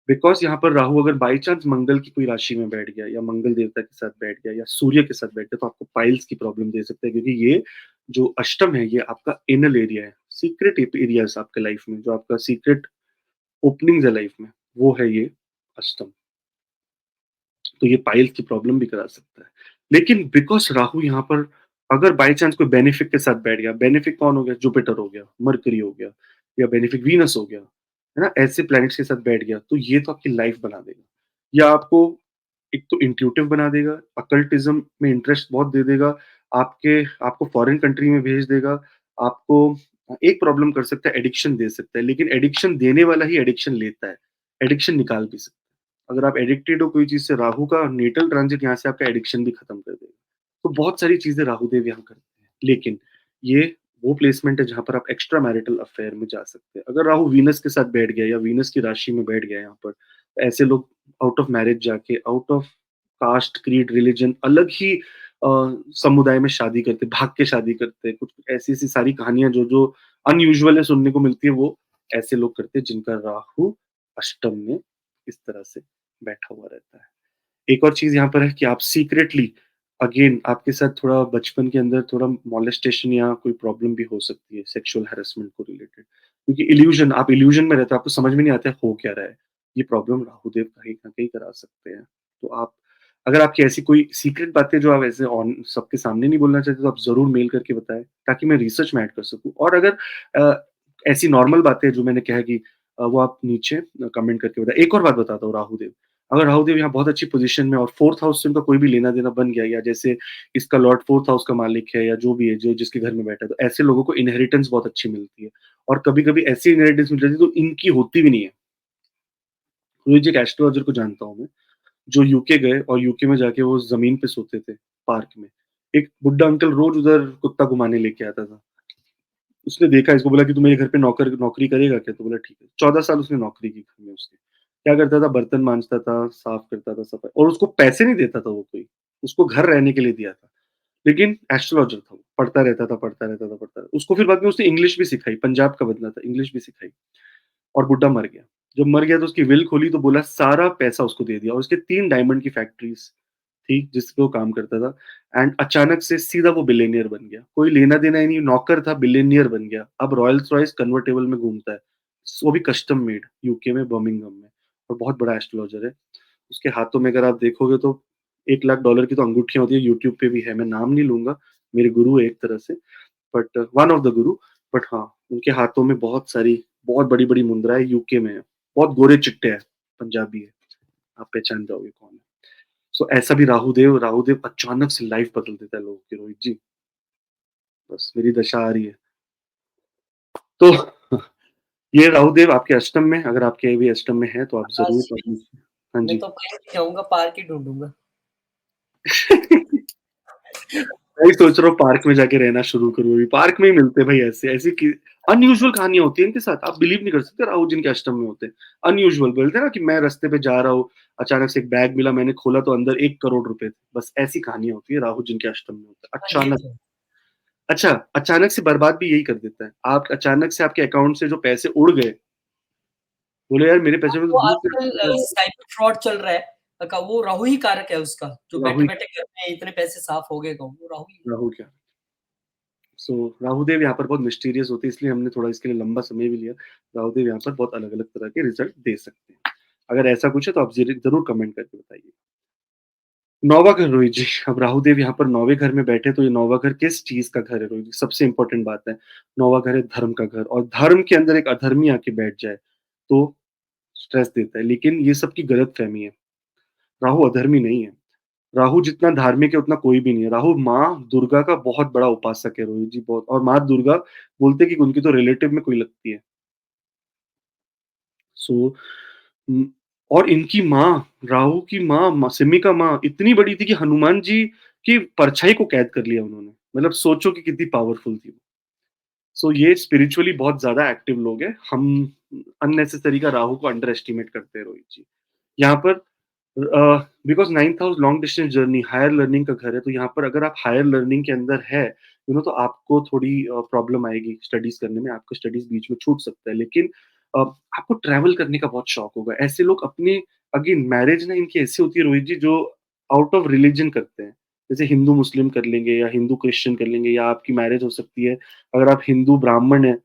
बिकॉज़ यहाँ पर राहु अगर बाय चांस मंगल की कोई राशि में बैठ गया या मंगल देवता के साथ बैठ गया या सूर्य के साथ बैठ गया, तो आपको पाइल्स की प्रॉब्लम दे सकता है, क्योंकि ये जो अष्टम है, ये आपका एनल एरिया है, सीक्रेट एरियाज़ आपके लाइफ में, जो आपका सीक्रेट ओपनिंग्स है लाइफ में, वो है ये अष्टम। तो ये पाइल्स की प्रॉब्लम भी करा सकता है। लेकिन बिकॉज़ राहु यहाँ पर अगर बाय चांस कोई बेनिफिक के साथ बैठ गया, बेनिफिक कौन हो गया? जुपिटर हो गया, मरकरी हो गया या बेनिफिक वीनस हो गया, है ना? ऐसे प्लैनेट्स के साथ बैठ गया, तो ये तो आपकी लाइफ बना देगा। या आपको एक तो इंट्यूटिव बना देगा, अकल्टिज़्म में इंटरेस्ट बहुत दे देगा, आपको फॉरेन कंट्री में भेज देगा, आपको एक प्रॉब्लम कर सकता है, एडिक्शन दे सकता है, लेकिन एडिक्शन देने वाला ही एडिक्शन लेता है, एडिक्शन निकाल भी सकता है। अगर आप एडिक्टेड हो कोई चीज़ से, राहु का नेटल ट्रांजिट यहाँ से आपका एडिक्शन भी खत्म कर देगा। तो बहुत सारी चीज़ें राहु-देव यहाँ करते हैं। लेकिन ये वो प्लेसमेंट है जहाँ पर आप एक्स्ट्रा मैरिटल अफेयर में जा सकते हैं। अगर राहु वीनस के साथ बैठ गया या वीनस की राशि में बैठ गया यहाँ पर, तो ऐसे लोग आउट ऑफ मैरिज जाके, out of caste, creed, religion, अलग ही समुदाय में शादी करते, भाग के शादी करते हैं। कुछ ऐसी-ऐसी सारी कहानियाँ जो अनयूजुअल है, सुनने को मिलती है, वो ऐसे लोग करते हैं जिनका राहु अष्टम में इस तरह से बैठा हुआ रहता है। एक और चीज़ यहाँ पर है कि आप सीक्रेटली, अगेन आपके साथ थोड़ा बचपन के अंदर थोड़ा मोलेस्टेशन या कोई प्रॉब्लम भी हो सकती है सेक्सुअल हैरेसमेंट को रिलेटेड, क्योंकि आप इल्यूजन में रहते हो, आपको समझ में नहीं आता है हो क्या रहा है। ये प्रॉब्लम राहु-देव कहीं न कहीं करा सकते हैं। तो आप, अगर आपकी ऐसी कोई सीक्रेट बातें जो आप ऐसे ऑन सबके सामने नहीं बोलना चाहते, तो आप ज़रूर मेल करके बताएँ, ताकि मैं रिसर्च में ऐड कर सकूँ। और अगर अ, ऐसी नॉर्मल बातें जो मैंने कहा कि वो आप नीचे कमेंट करके बताएँ। एक और बात बताता हूँ, राहु-देव, अगर राहु-देव यहाँ बहुत अच्छी पोज़ीशन में और 4th हाउस से उनका कोई भी लेना-देना बन गया, या जैसे इसका लॉर्ड 4th हाउस का मालिक है या जो भी है, जो जिसके घर में बैठा है, तो ऐसे लोगों को इनहेरिटेंस बहुत अच्छी मिलती है। और कभी-कभी ऐसी नैरेटिव्स मिल जाती है, तो इनकी होती भी नहीं है। रोहित जी, एक एस्ट्रोलॉजर को जानता हूँ मैं, जो यूके गए और यूके में जाके वो ज़मीन पे सोते थे, पार्क में। एक बुड्ढा अंकल रोज़ उधर कुत्ता घुमाने लेके आता था। उसने देखा, इसको बोला कि तू मेरे घर पे नौकरी करेगा क्या? तो बोला ठीक है। 14 साल उसने नौकरी की घर में उसके। क्या करता था? बर्तन माँजता था, साफ करता था, सफाई, और उसको पैसे नहीं देता था वो कोई, उसको घर रहने के लिए दिया था। लेकिन एस्ट्रोलॉजर था वो, पढ़ता रहता था, पढ़ता रहता था, पढ़ता रहता, उसको फिर बाद में उसने इंग्लिश भी सिखाई, पंजाब का बंदा था, इंग्लिश भी सिखाई, और बुड्ढा मर गया। जब मर गया तो उसकी विल खोली तो बोला सारा पैसा उसको दे दिया, और उसके 3 डायमंड की फैक्ट्रीज़ थी जिसपे वो काम करता था, एंड अचानक से सीधा वो बिलियनियर बन गया। कोई लेना-देना ही नहीं, नौकर था, बिलियनियर बन गया। अब रॉयल्स-रॉयस कन्वर्टिबल में घूमता है। वो भी कस्टम मेड, यूके में, बर्मिंघम में, और बहुत बड़ा एस्ट्रोलॉजर है। उसके हाथों में अगर आप देखोगे तो $1,00,000 की तो अंगूठियाँ होती है, यूट्यूब पे भी है, मैं नाम नहीं लूँगा, मेरे गुरु है एक तरह से, but one of the Guru. But हाँ, उनके हाथों में बहुत सारी, बहुत बड़ी-बड़ी मुद्राएँ यूके में है। बहुत गोरे-चिट्टे हैं, पंजाबी है, आप पहचान जाओगे कौन है। सो ऐसा भी राहु देव अचानक से लाइफ बदल देता है लोगों की, रोहित जी। बस मेरी दशा आ रही है। तो ये राहु-देव आपके अष्टम में, अगर आपके भी अष्टम में है तो आप ज़रूर जी, अपनी, हाँ मैं जी। तो कहीं नहीं जाऊँगा, पार्क ही ढूँढूँगा। मैं भी सोच रहा हूँ पार्क में जाके रहना शुरू करूँ अभी। पार्क में ही मिलते हैं भाई ऐसे, ऐसी कि अनयूजुअल कहानियाँ होती हैं इनके साथ। आप बिलीव नहीं कर सकते राहु जिनके अष्टम में होते हैं। अनयूजुअल बोलते हैं ना कि मैं रास्ते पे जा रहा हूँ, अचानक से एक बैग मिला, मैंने खोला तो अंदर 1 करोड़ रुपए थे। बस ऐसी कहानियाँ होती है राहु जिनके अष्टम में होता है। हाँ, ये अचानक, तो है। अच्छा, अचानक से बर्बाद भी यही कर देता है। आप अचानक से आपके अकाउंट से जो पैसे उड़ गए, बोले यार मेरे पैसे में तो वो भूत आजकल साइबर फ्रॉड चल रहा है, वो राहु ही कारक है उसका, जो राहु ही, बैठे-बैठे घर में इतने पैसे साफ हो गए कहूँ, वो राहु ही है। राहु क्या। सो राहुदेव यहाँ पर बहुत मिस्टीरियस होते हैं, इसलिए हमने थोड़ा इसके लिए लंबा समय भी लिया। राहुदेव यहाँ पर बहुत अलग-अलग तरह के रिज़ल्ट दे सकते हैं। अगर ऐसा कुछ है तो आप ज़रूर कमेंट करके बताइए। 9वाँ घर रोहित जी, अब राहुदेव यहाँ पर 9वें घर में बैठे तो ये 9वाँ घर किस चीज़ का घर है रोहित जी? सबसे इम्पोर्टेंट बात है, 9वाँ घर है धर्म का घर, और धर्म के अंदर एक अधर्मी आके बैठ जाए, तो स्ट्रेस देता है। लेकिन ये सबकी गलतफ़हमी है, राहु अधर्मी नहीं है। राहु जितना धार्मिक है उतना कोई भी नहीं है। राहु माँ दुर्गा का बहुत बड़ा उपासक है रोहित जी, बहुत, और माँ दुर्गा बोलते हैं कि उनकी तो रिलेटिव में कोई लगती है। सो उम, और इनकी माँ, राहु की माँ सिमी का माँ इतनी बड़ी थी कि हनुमान जी की परछाई को कैद कर लिया उन्होंने। मतलब सोचो कि कितनी पावरफुल थी वो। सो ये स्पिरिचुअली बहुत ज़्यादा एक्टिव लोग हैं। हम अननेसेसरी का राहु को अंडर एस्टिमेट करते हैं रोहित जी। यहाँ पर because 9th house long distance journey, higher learning का घर है, तो यहाँ पर अगर आप हायर लर्निंग के अंदर है, तो आपको थोड़ी प्रॉब्लम आएगी स्टडीज़ करने में, आपका स्टडीज़ बीच में छूट सकता है। लेकिन आपको ट्रैवल करने का बहुत शौक होगा। ऐसे लोग अपने, अगेन मैरिज ना इनकी ऐसी होती है रोहित जी, जो आउट ऑफ रिलिजन करते हैं। जैसे हिंदू मुस्लिम कर लेंगे, या हिंदू क्रिश्चियन कर लेंगे, या आपकी मैरिज हो सकती है, अगर आप हिंदू ब्राह्मण हैं,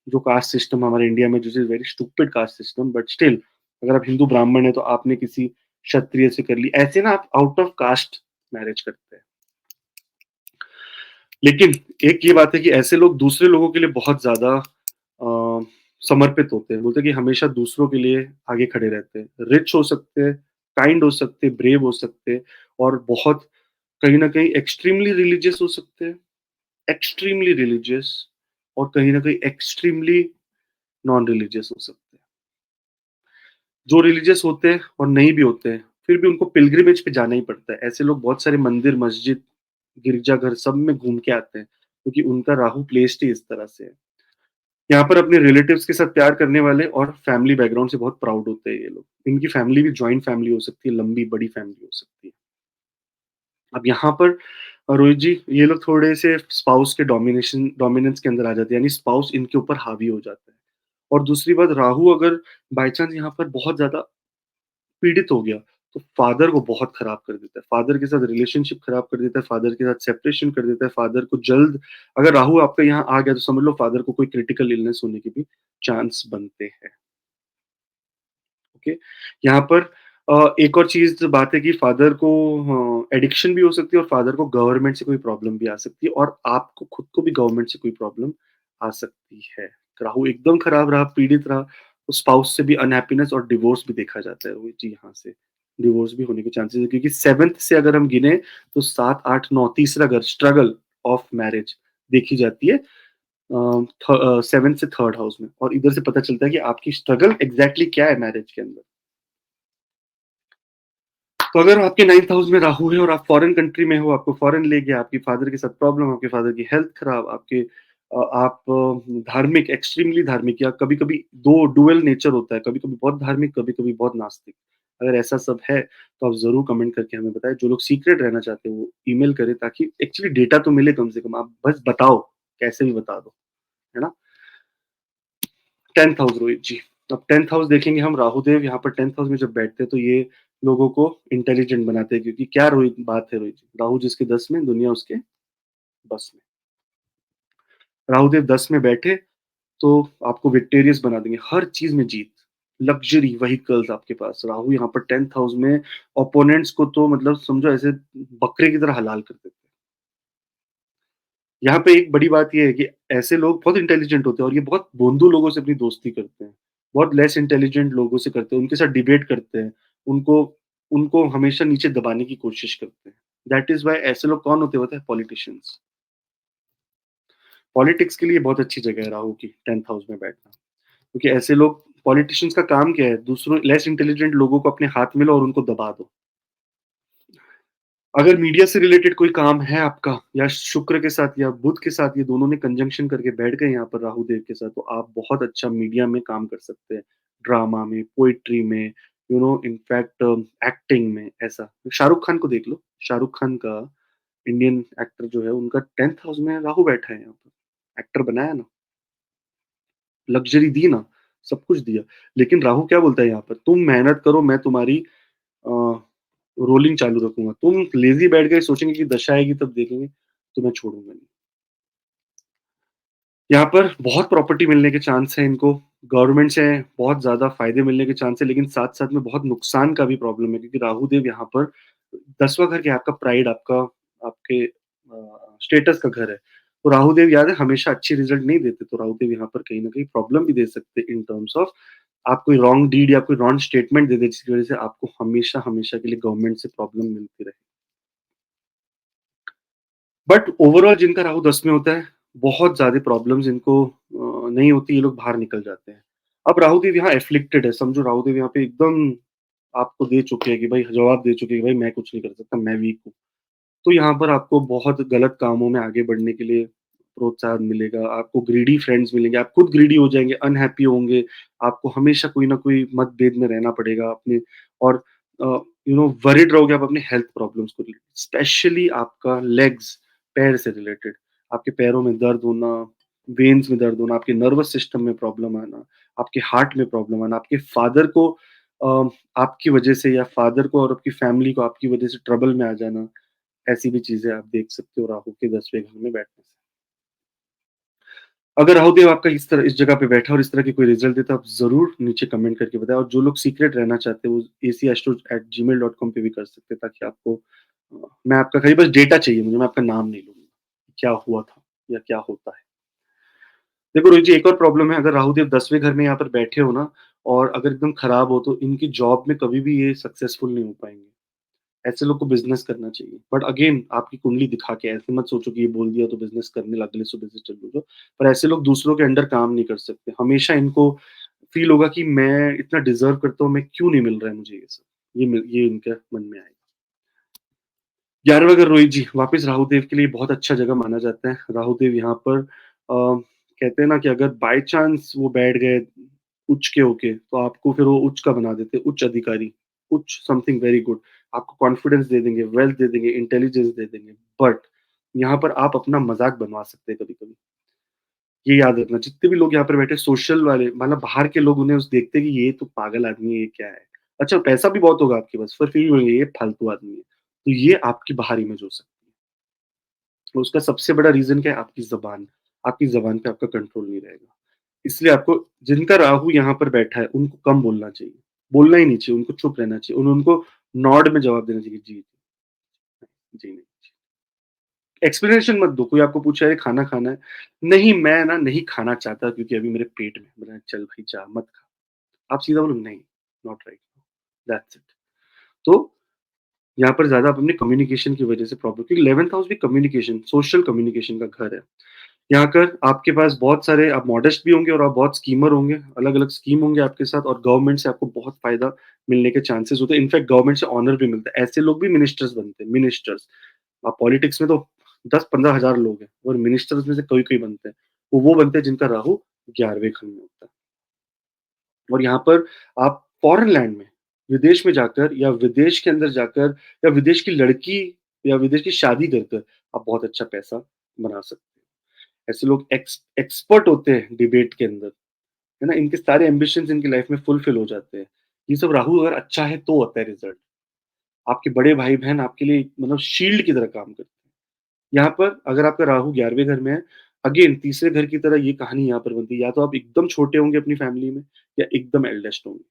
जो कास्ट सिस्टम हमारे इंडिया में, this is very stupid caste system, but still अगर आप हिंदू ब्राह्मण हैं तो आपने किसी क्षत्रिय से कर ली। ऐसे ना आप आउट ऑफ कास्ट मैरिज करते हैं। लेकिन एक ये बात है कि ऐसे लोग दूसरे लोगों के लिए बहुत ज़्यादा समर्पित होते हैं। बोलते हैं कि हमेशा दूसरों के लिए आगे खड़े रहते हैं। रिच हो सकते हैं, काइंड हो सकते हैं, ब्रेव हो सकते हैं, और बहुत कहीं न कहीं एक्सट्रीमली रिलिजियस हो सकते हैं, एक्सट्रीमली रिलिजियस, और कहीं न कहीं एक्सट्रीमली नॉन रिलिजियस हो सकते हैं। जो रिलीजियस होते हैं और नहीं भी होते हैं, फिर भी उनको पिल्ग्रिमेज पे जाना ही पड़ता है। ऐसे लोग बहुत सारे मंदिर, मस्जिद, गिरजाघर सब में घूम के आते हैं, क्योंकि उनका राहु प्लेस्ड ही इस तरह से है। यहाँ पर अपने रिलेटिव्स के साथ प्यार करने वाले और फैमिली बैकग्राउंड से बहुत प्राउड होते हैं ये लोग। इनकी फैमिली भी जॉइंट फैमिली हो सकती है, लंबी बड़ी फैमिली हो सकती है। अब यहाँ पर रोहित जी, ये लोग थोड़े से स्पाउस के डोमिनेंस के अंदर आ जाते हैं, यानी स्पाउस इनके ऊपर हावी हो जाता है। और दूसरी बात, राहु अगर बाय चांस यहाँ पर बहुत ज़्यादा पीड़ित हो गया, तो फादर को बहुत खराब कर देता है। फादर के साथ रिलेशनशिप खराब कर देता है, फादर के साथ सेपरेशन कर देता है, फादर को जल्द, अगर राहु आपका यहाँ आ गया तो समझ लो फादर को कोई क्रिटिकल इलनेस होने के भी चांस बनते हैं। ओके? यहाँ पर एक और चीज़ बात है कि फादर को एडिक्शन भी हो सकती है, और फादर को गवर्नमेंट से कोई प्रॉब्लम भी आ सकती है, और आपको खुद को भी गवर्नमेंट से कोई प्रॉब्लम आ सकती है। राहु एकदम खराब रहा, पीड़ित रहा, तो स्पाउस से भी अनहैप्पीनेस और डिवोर्स भी देखा जाता है रोहित जी यहाँ से। डिवोर्स भी होने के चांसेस है, क्योंकि 7th से अगर हम गिने तो 7, 8, 9 तीसरा घर स्ट्रगल ऑफ मैरिज देखी जाती है। 7th से 3rd हाउस में, और इधर से पता चलता है कि आपकी स्ट्रगल एग्ज़ैक्टली क्या है मैरिज के अंदर। तो अगर आपके 9th हाउस में राहु है और आप फॉरेन कंट्री में हो, आपको फॉरेन ले गया, आपके फादर के साथ प्रॉब्लम, आपके फादर की हेल्थ खराब, आप धार्मिक, एक्सट्रीमली धार्मिक, या कभी-कभी 2 डुअल नेचर होता है, कभी-कभी बहुत धार्मिक, कभी-कभी बहुत नास्तिक। अगर ऐसा सब है, तो आप ज़रूर कमेंट करके हमें बताएँ। जो लोग सीक्रेट रहना चाहते हैं, वो ईमेल करें, ताकि एक्चुअली डेटा तो मिले कम से कम, आप बस बताओ, कैसे भी बता दो, है ना? 10th house Rohit ji. अब 10th हाउस देखेंगे हम, राहुदेव यहाँ पर 10th हाउस में जब बैठते हैं, तो ये लोगों को इंटेलिजेंट बनाते हैं, क्योंकि क्या रोहित बात है रोहित जी, राहु जिसके 10 में, दुनिया उसके बस में। राहुदेव 10 में बैठे तो आपको विक्टोरियस बना देंगे, हर चीज़ में जीत, लग्ज़री व्हीकल्स आपके पास। राहु यहाँ पर 10th हाउस में ओपोनेंट्स को तो मतलब समझो ऐसे बकरे की तरह हलाल कर देते हैं। यहाँ पे एक बड़ी बात ये है कि ऐसे लोग बहुत इंटेलिजेंट होते हैं, और ये बहुत भोंदू लोगों से अपनी दोस्ती करते हैं। बहुत लेस इंटेलिजेंट लोगों से करते हैं, उनके साथ डिबेट करते हैं, उनको उनको हमेशा नीचे दबाने की कोशिश करते हैं। दैट इज़ व्हाई ऐसे लोग कौन होते हैं पॉलिटिशियंस। पॉलिटिक्स के लिए बहुत अच्छी जगह है राहु की 10th हाउस में बैठना। क्योंकि ऐसे लोग, पॉलिटिशियंस का काम क्या है? दूसरों लेस इंटेलिजेंट लोगों को अपने हाथ में लो और उनको दबा दो। अगर मीडिया से रिलेटेड कोई काम है आपका, या शुक्र के साथ या बुध के साथ, ये दोनों ने कंजंक्शन करके बैठ गए यहाँ पर राहु देव के साथ, तो आप बहुत अच्छा मीडिया में काम कर सकते हैं। ड्रामा में, पोएट्री में, इनफैक्ट एक्टिंग में, ऐसा। शाहरुख खान को देख लो, शाहरुख खान का, इंडियन एक्टर जो है, उनका 10th हाउस में राहु बैठा है यहाँ पर। एक्टर बनाया ना, लग्ज़री दी ना, सब कुछ दिया। लेकिन राहु क्या बोलता है यहाँ पर, तुम मेहनत करो, मैं तुम्हारी अ, रोलिंग चालू रखूँगा। तुम लेज़ी बैठ गए, सोचेंगे कि दशा आएगी तब देखेंगे, तो मैं छोड़ूँगा नहीं। यहाँ पर बहुत प्रॉपर्टी मिलने के चांस हैं इनको, गवर्नमेंट से बहुत ज़्यादा फ़ायदे मिलने के चांस है, लेकिन साथ-साथ में बहुत नुकसान का भी प्रॉब्लम है, क्योंकि राहु देव यहाँ पर 10वाँ घर क्या है, आपका प्राइड, आपके स्टेटस का घर है। तो राहु देव याद है हमेशा अच्छे रिज़ल्ट नहीं देते, तो राहु देव यहाँ पर कहीं न कहीं प्रॉब्लम भी दे सकते हैं, इन टर्म्स ऑफ आप कोई रॉन्ग डीड या कोई रॉन्ग स्टेटमेंट दे दें, जिसकी वज़ह से आपको हमेशा-हमेशा के लिए गवर्नमेंट से प्रॉब्लम मिलती रहे। बट ओवरऑल जिनका राहु 10 में होता है, बहुत ज़्यादा प्रॉब्लम्स इनको नहीं होती, ये लोग बाहर निकल जाते हैं। अब राहु देव यहाँ एफ्लिक्टेड है, समझो राहु देव यहाँ पे एकदम आपको दे चुके हैं कि भाई, जवाब दे चुके हैं कि भाई मैं कुछ नहीं कर सकता, मैं वीक हूँ। तो यहाँ पर आपको बहुत गलत कामों में आगे बढ़ने के लिए प्रोत्साहन मिलेगा, आपको ग्रीडी फ्रेंड्स मिलेंगे, आप खुद ग्रीडी हो जाएँगे, अनहैप्पी होंगे, आपको हमेशा कोई ना कोई मतभेद में रहना पड़ेगा अपने, और वरीड रहोगे आप अपने हेल्थ प्रॉब्लम्स को रिलेटेड, स्पेशली आपका लेग्स, पैर से रिलेटेड, आपके पैरों में दर्द होना, वेन्स में दर्द होना, आपके नर्वस सिस्टम में प्रॉब्लम आना, आपके हार्ट में प्रॉब्लम आना, आपके फादर को अ, आपकी वजह से, या फादर को और आपकी फैमिली को आपकी वजह से ट्रबल में आ जाना, ऐसी भी चीज़ें आप देख सकते हो राहु के 10वें घर में बैठने से। अगर राहुदेव आपका इस जगह पे बैठा और इस तरह की कोई रिज़ल्ट देता है, आप ज़रूर नीचे कमेंट करके बताएँ, और जो लोग सीक्रेट रहना चाहते हैं, वो acastro@gmail.com पे भी कर सकते हैं, ताकि आपको मैं आपका खाली बस डेटा चाहिए मुझे, मैं आपका नाम नहीं लूँगा। क्या हुआ था या क्या होता है? देखो रोहित जी, एक और प्रॉब्लम है, अगर राहुदेव 10वें घर में यहाँ पर बैठे हो ना, और अगर एकदम खराब हो, तो इनकी जॉब में कभी भी ये सक्सेसफुल नहीं हो पाएँगे। ऐसे लोग को बिज़नेस करना चाहिए। बट अगेन आपकी कुंडली दिखा के, ऐसे मत सोचो कि ये बोल दिया तो बिज़नेस करने लग गए, सो बिज़नेस चालू हो जाओ। पर ऐसे लोग दूसरों के अंडर काम नहीं कर सकते। हमेशा इनको फ़ील होगा कि मैं इतना डिज़र्व करता हूँ, मैं क्यों नहीं मिल रहा है मुझे ये सब? ये इनके मन में आएगा। 11वां घर रोहित जी, वापस राहुदेव के लिए बहुत अच्छा जगह माना जाता है। राहुदेव यहाँ पर कहते हैं ना कि अगर बाय चांस वो बैठ गए उच्च के होके, तो आपको फिर वो उच्च का बना देते हैं, उच्च अधिकारी, उच्च समथिंग वेरी गुड। आपको कॉन्फिडेंस दे देंगे, वेल्थ दे देंगे, इंटेलिजेंस दे देंगे। बट यहाँ पर आप अपना मज़ाक बनवा सकते हैं कभी-कभी। ये याद रखना, जितने भी लोग यहाँ पर बैठे सोशल वाले, मतलब बाहर के लोग उन्हें देखते हैं कि ये तो पागल आदमी है, ये क्या है? अच्छा पैसा भी बहुत होगा आपके पास, पर फिर भी बोलेंगे ये फालतू आदमी है। तो ये आपकी बाहर इमेज हो सकती है। तो उसका सबसे बड़ा रीज़न क्या है? आपकी ज़बान। आपकी ज़बान पे आपका कंट्रोल नहीं रहेगा। इसलिए आपको, जिनका राहु यहाँ पर बैठा है, उनको कम बोलना चाहिए। बोलना ही नहीं चाहिए, उनको चुप रहना चाहिए। उनको नॉड में जवाब देना चाहिए, जी, जी, नहीं। एक्सप्लेनेशन मत दो, कोई आपको पूछा है खाना खाना है? नहीं, मैं ना नहीं खाना चाहता क्योंकि अभी मेरे पेट में है। मैंने कहा चल भाई जा मत खा। आप सीधा बोलो नहीं, नॉट राइट, दैट्स इट। तो यहाँ पर ज़्यादा आप अपने कम्युनिकेशन की वजह से प्रॉब्लम, क्योंकि 11th हाउस भी कम्युनिकेशन, सोशल कम्युनिकेशन का घर है। यहाँ कर आपके पास बहुत सारे आप मॉडेस्ट भी होंगे और आप बहुत स्कीमर होंगे, अलग-अलग स्कीम होंगे आपके साथ और गवर्नमेंट से आपको बहुत फ़ायदा मिलने के चांसेस होते हैं। इनफैक्ट गवर्नमेंट से ऑनर भी मिलता है। ऐसे लोग भी मिनिस्टर्स बनते हैं, मिनिस्टर्स। अब पॉलिटिक्स में तो 10-15 हज़ार लोग हैं और मिनिस्टर्स में से कोई-कोई बनते हैं। वो बनते हैं जिनका राहु 11वें घर में होता है। और यहाँ पर आप फॉरेन लैंड में, विदेश में जाकर या विदेश के अंदर जाकर या विदेश की लड़की या विदेश की शादी कर कर आप बहुत अच्छा पैसा बना सकते हैं। ऐसे लोग एक्सपर्ट होते हैं डिबेट के अंदर, है ना? इनके सारे एम्बिशंस इनकी लाइफ में फुलफिल हो जाते हैं। ये सब राहु अगर अच्छा है तो होता है रिज़ल्ट। आपके बड़े भाई-बहन आपके लिए मतलब शील्ड की तरह काम करते हैं। यहाँ पर अगर आपका राहु 11वें घर में है, अगेन तीसरे घर की तरह ये कहानी यहाँ पर बनती है। या तो आप एकदम छोटे होंगे अपनी फैमिली में या एकदम एल्डेस्ट होंगे।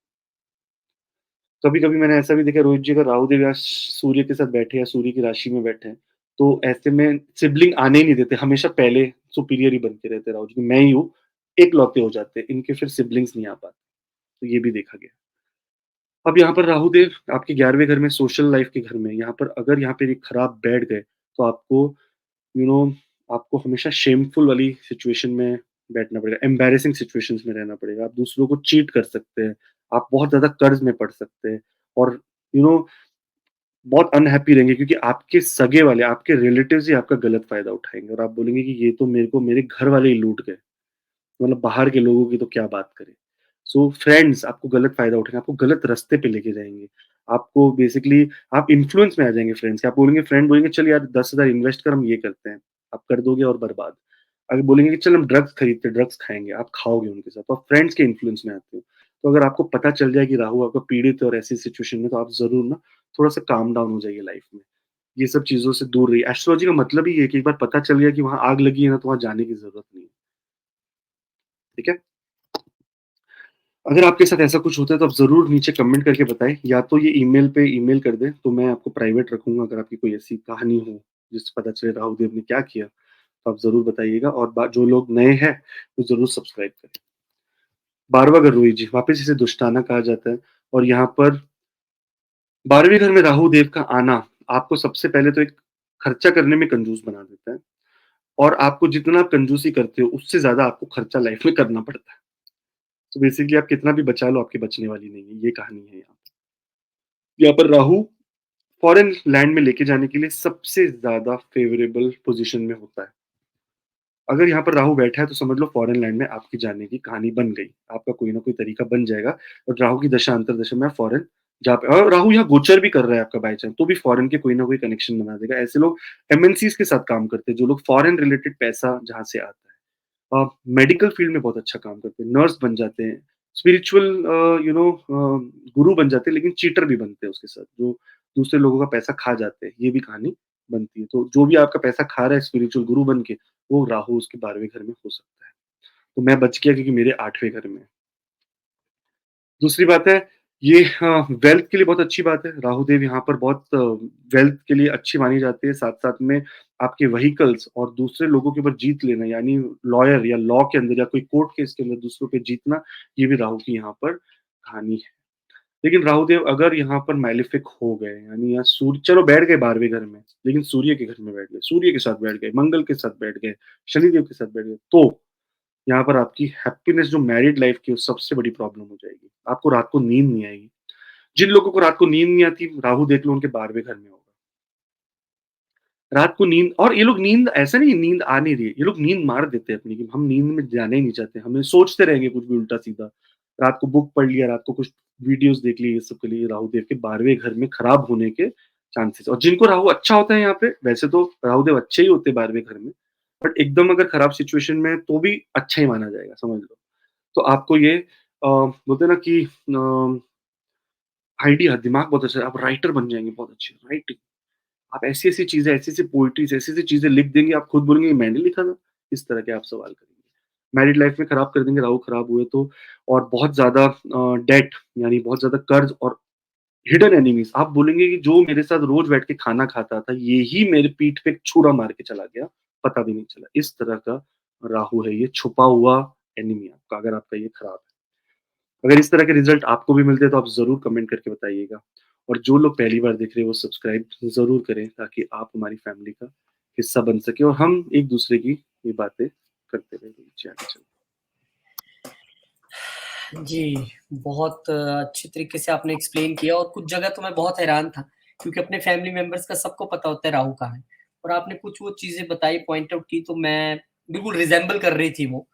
कभी-कभी मैंने ऐसा भी देखा है रोहित जी अगर राहु देव या सूर्य के साथ बैठे या सूर्य की राशि में बैठे हैं, तो ऐसे में सिबलिंग आने ही नहीं देते, हमेशा पहले सुपीरियर ही बन के रहते हैं राहु जी, कि मैं ही हूँ, इकलौते हो जाते हैं, इनके फिर सिबलिंग्स नहीं आ पाते, तो ये भी देखा गया। अब यहाँ पर राहु देव आपके 11वें घर में सोशल लाइफ के घर में, यहाँ पर अगर यहाँ पे ये खराब बैठ गए, तो आपको यू नो आपको हमेशा शेमफुल वाली सिचुएशन में बैठना पड़ेगा, एम्बैरेसिंग सिचुएशंस में रहना पड़ेगा। आप दूसरों को चीट कर सकते हैं, आप बहुत ज़्यादा कर्ज़ में पड़ सकते हैं और यू नो बहुत अनहैप्पी रहेंगे क्योंकि आपके सगे वाले, आपके रिलेटिव्स ही आपका गलत फ़ायदा उठाएँगे और आप बोलेंगे कि ये तो मेरे को मेरे घर वाले ही लूट गए, मतलब बाहर के लोगों की तो क्या बात करें। सो फ्रेंड्स आपको गलत फ़ायदा उठाएँगे, आपको गलत रास्ते पे लेके जाएँगे। आपको बेसिकली आप इन्फ्लुएंस में आ जाएँगे फ्रेंड्स के। आप बोलेंगे फ्रेंड बोलेंगे चल यार 10,000 इन्वेस्ट कर हम ये करते हैं। आप कर दोगे और बर्बाद। अगर बोलेंगे कि चल हम ड्रग्स खरीदते हैं, ड्रग्स खाएँगे, आप खाओगे उनके साथ। तो आप फ्रेंड्स के इन्फ्लुएंस में आते हो। तो अगर आपको पता चल जाए कि राहु आपका पीड़ित है और ऐसी सिचुएशन में तो आप ज़रूर ना थोड़ा-सा काम डाउन हो जाइए लाइफ़ में। ये सब चीज़ों से दूर रहिए। एस्ट्रोलॉजी का मतलब ही ये है कि एक बार पता चल गया कि वहाँ आग लगी है ना तो वहाँ जाने की ज़रूरत नहीं है। ठीक है? अगर आपके साथ ऐसा कुछ होता है तो आप ज़रूर नीचे कमेंट करके बताएँ, या तो ये ईमेल पे ईमेल कर दें, तो मैं आपको प्राइवेट रखूँगा अगर आपकी कोई ऐसी कहानी हो, जिससे पता चले राहु देव ने क्या किया, तो आप ज़रूर बताइएगा और बा जो लोग नए हैं, वो ज़रूर सब्सक्राइब करें। 12वां घर रोहित जी, वापस इसे दुष्टाना कहा जाता है और यहाँ पर 12वें घर में राहु देव का आना, आपको सबसे पहले तो एक खर्चा करने में कंजूस बना देता है और आपको जितना आप कंजूसी करते हो, उससे ज़्यादा आपको खर्चा लाइफ़ में करना पड़ता है। तो बेसिकली आप कितना भी बचा लो, आपकी बचने वाली नहीं है, ये कहानी है यहाँ। यहाँ पर राहु फॉरेन लैंड में लेके जाने के लिए सबसे ज़्यादा फ़ेवरेबल पोज़ीशन में होता है। अगर यहाँ पर राहु बैठा है तो समझ लो फॉरेन लैंड में आपकी जाने की कहानी बन गई। आपका कोई ना कोई तरीका बन जाएगा और राहु की दशा अंतर्दशा में आप फॉरेन जा पाए और राहु यहाँ गोचर भी कर रहा है आपका बाय चांस, तो भी फॉरेन के कोई ना कोई कनेक्शन बना देगा। ऐसे लोग एमएनसीज़ के साथ काम करते हैं, जो लोग फॉरेन रिलेटेड पैसा जहाँ से आता है। मेडिकल फील्ड में बहुत अच्छा काम करते हैं, नर्स बन जाते हैं, स्पिरिचुअल गुरु बन जाते हैं, लेकिन चीटर भी बनते हैं उसके साथ, जो दूसरे लोगों का पैसा खा जाते हैं, ये भी कहानी बनती है। तो जो भी आपका पैसा खा रहा है स्पिरिचुअल गुरु बन के, वो राहु उसके 12वें घर में हो सकता है। तो मैं बच गया क्योंकि मेरे 8वें घर में है। दूसरी बात है, ये वेल्थ के लिए बहुत अच्छी बात है। राहु देव यहाँ पर बहुत वेल्थ के लिए अच्छी मानी जाती है। साथ-साथ में आपके व्हीकल्स और दूसरे लोगों के ऊपर जीत लेना, यानी लॉयर या लॉ के अंदर या कोई कोर्ट केस के अंदर दूसरों पे जीतना, ये भी राहु की यहाँ पर कहानी है। लेकिन राहु देव अगर यहाँ पर मैलेफिक हो गए, यानी यहाँ सूर्य चलो बैठ गए 12वें घर में, लेकिन सूर्य के घर में बैठ गए, सूर्य के साथ बैठ गए, मंगल के साथ बैठ गए, शनिदेव के साथ बैठ गए, तो यहाँ पर आपकी हैप्पीनेस जो मैरिड लाइफ की, वो सबसे बड़ी प्रॉब्लम हो जाएगी। आपको रात को नींद नहीं आएगी। जिन लोगों को रात को नींद नहीं आती, राहु देख लो उनके 12वें घर में होगा। रात को नींद, और ये लोग नींद ऐसा नहीं नींद आ नहीं रही है, ये लोग नींद मार देते हैं अपनी कि हम नींद में जाना ही नहीं चाहते, हमें सोचते रहेंगे कुछ भी उल्टा-सीधा। रात को बुक पढ़ लिया, रात को कुछ वीडियोज़ देख ली, ये सब के लिए राहु देव के 12वें घर में खराब होने के चांसेस, और जिनको राहु अच्छा होता है यहाँ पे, वैसे तो राहु देव अच्छे ही होते हैं 12वें घर में, बट एकदम अगर खराब सिचुएशन में है, तो भी अच्छा ही माना जाएगा, समझ लो। तो आपको ये बोलते हैं ना कि आइडिया, दिमाग बहुत अच्छा है, आप राइटर बन जाएँगे बहुत अच्छे, राइटिंग। आप ऐसी-ऐसी चीज़ें, ऐसी-ऐसी पोएट्रीज़, ऐसी-ऐसी चीज़ें लिख देंगे, आप खुद बोलेंगे, ये मैंने लिखा था? इस तरह के आप सवाल करेंगे। मैरिड लाइफ़ में खराब कर देंगे, राहु खराब हुए तो, और बहुत ज़्यादा डेट, यानी बहुत ज़्यादा कर्ज़ और हिडन एनिमीज़, आप बोलेंगे कि जो मेरे साथ रोज़ बैठ के खाना खाता था, ये ही मेरे पीठ पे एक छुरा मार के चला गया, पता भी नहीं चला। इस तरह का राहु है, ये छुपा हुआ एनिमी आपका, अगर आपका ये खराब है। अगर इस तरह के रिज़ल्ट आपको भी मिलते हैं तो आप ज़रूर कमेंट करके बताइएगा। और जो लोग पहली बार देख रहे हैं वो सब्सक्राइब ज़रूर करें, ताकि आप हमारी फैमिली का हिस्सा बन सकें और हम एक-दूसरे की ये बातें करते रहे जी आगे चल। जी, बहुत अच्छे तरीके से आपने एक्सप्लेन किया और कुछ जगह तो मैं बहुत हैरान था, क्योंकि अपने फैमिली मेंबर्स का सबको पता होता है राहु कहाँ है और आपने कुछ वो चीज़ें बताई, पॉइंट आउट की तो मैं बिल्कुल रिज़ेम्बल कर रही थी वो।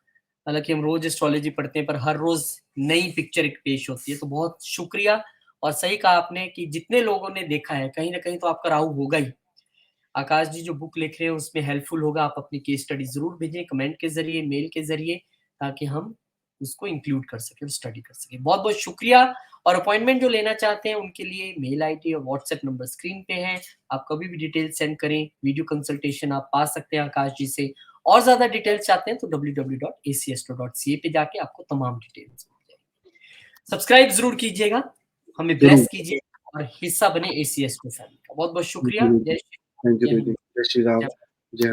हालाँकि हम रोज़ एस्ट्रोलॉजी पढ़ते हैं पर हर रोज़ नई पिक्चर एक पेश होती है, तो बहुत शुक्रिया और सही कहा आपने कि जितने लोगों ने देखा है, कहीं न कहीं तो आपका राहु होगा ही। आकाश जी जो बुक लिख रहे हैं उसमें हेल्पफुल होगा, आप अपनी केस स्टडी ज़रूर भेजें कमेंट के ज़रिए, मेल के ज़रिए ताकि हम उसको इंक्लूड कर सकें और स्टडी कर सकें। बहुत-बहुत शुक्रिया और अपॉइंटमेंट जो लेना चाहते हैं उनके लिए मेल आईडी और व्हाट्सएप नंबर स्क्रीन पे है। आप कभी भी डिटेल सेंड करें, वीडियो कंसल्टेशन आप पा सकते हैं आकाश जी से। और ज़्यादा डिटेल्स चाहते हैं तो www.acastro.ca पे जाके आपको तमाम डिटेल्स मिल जाएगी। सब्सक्राइब ज़रूर कीजिएगा, हमें ज़रूर, ब्लेस कीजिए और हिस्सा बने एसीएस्ट्रो फैमिली का। बहुत-बहुत शुक्रिया। ज़रूर। जय श्री थैंक यू जय दीदी। हनुमान। जय श्री राम, जय जय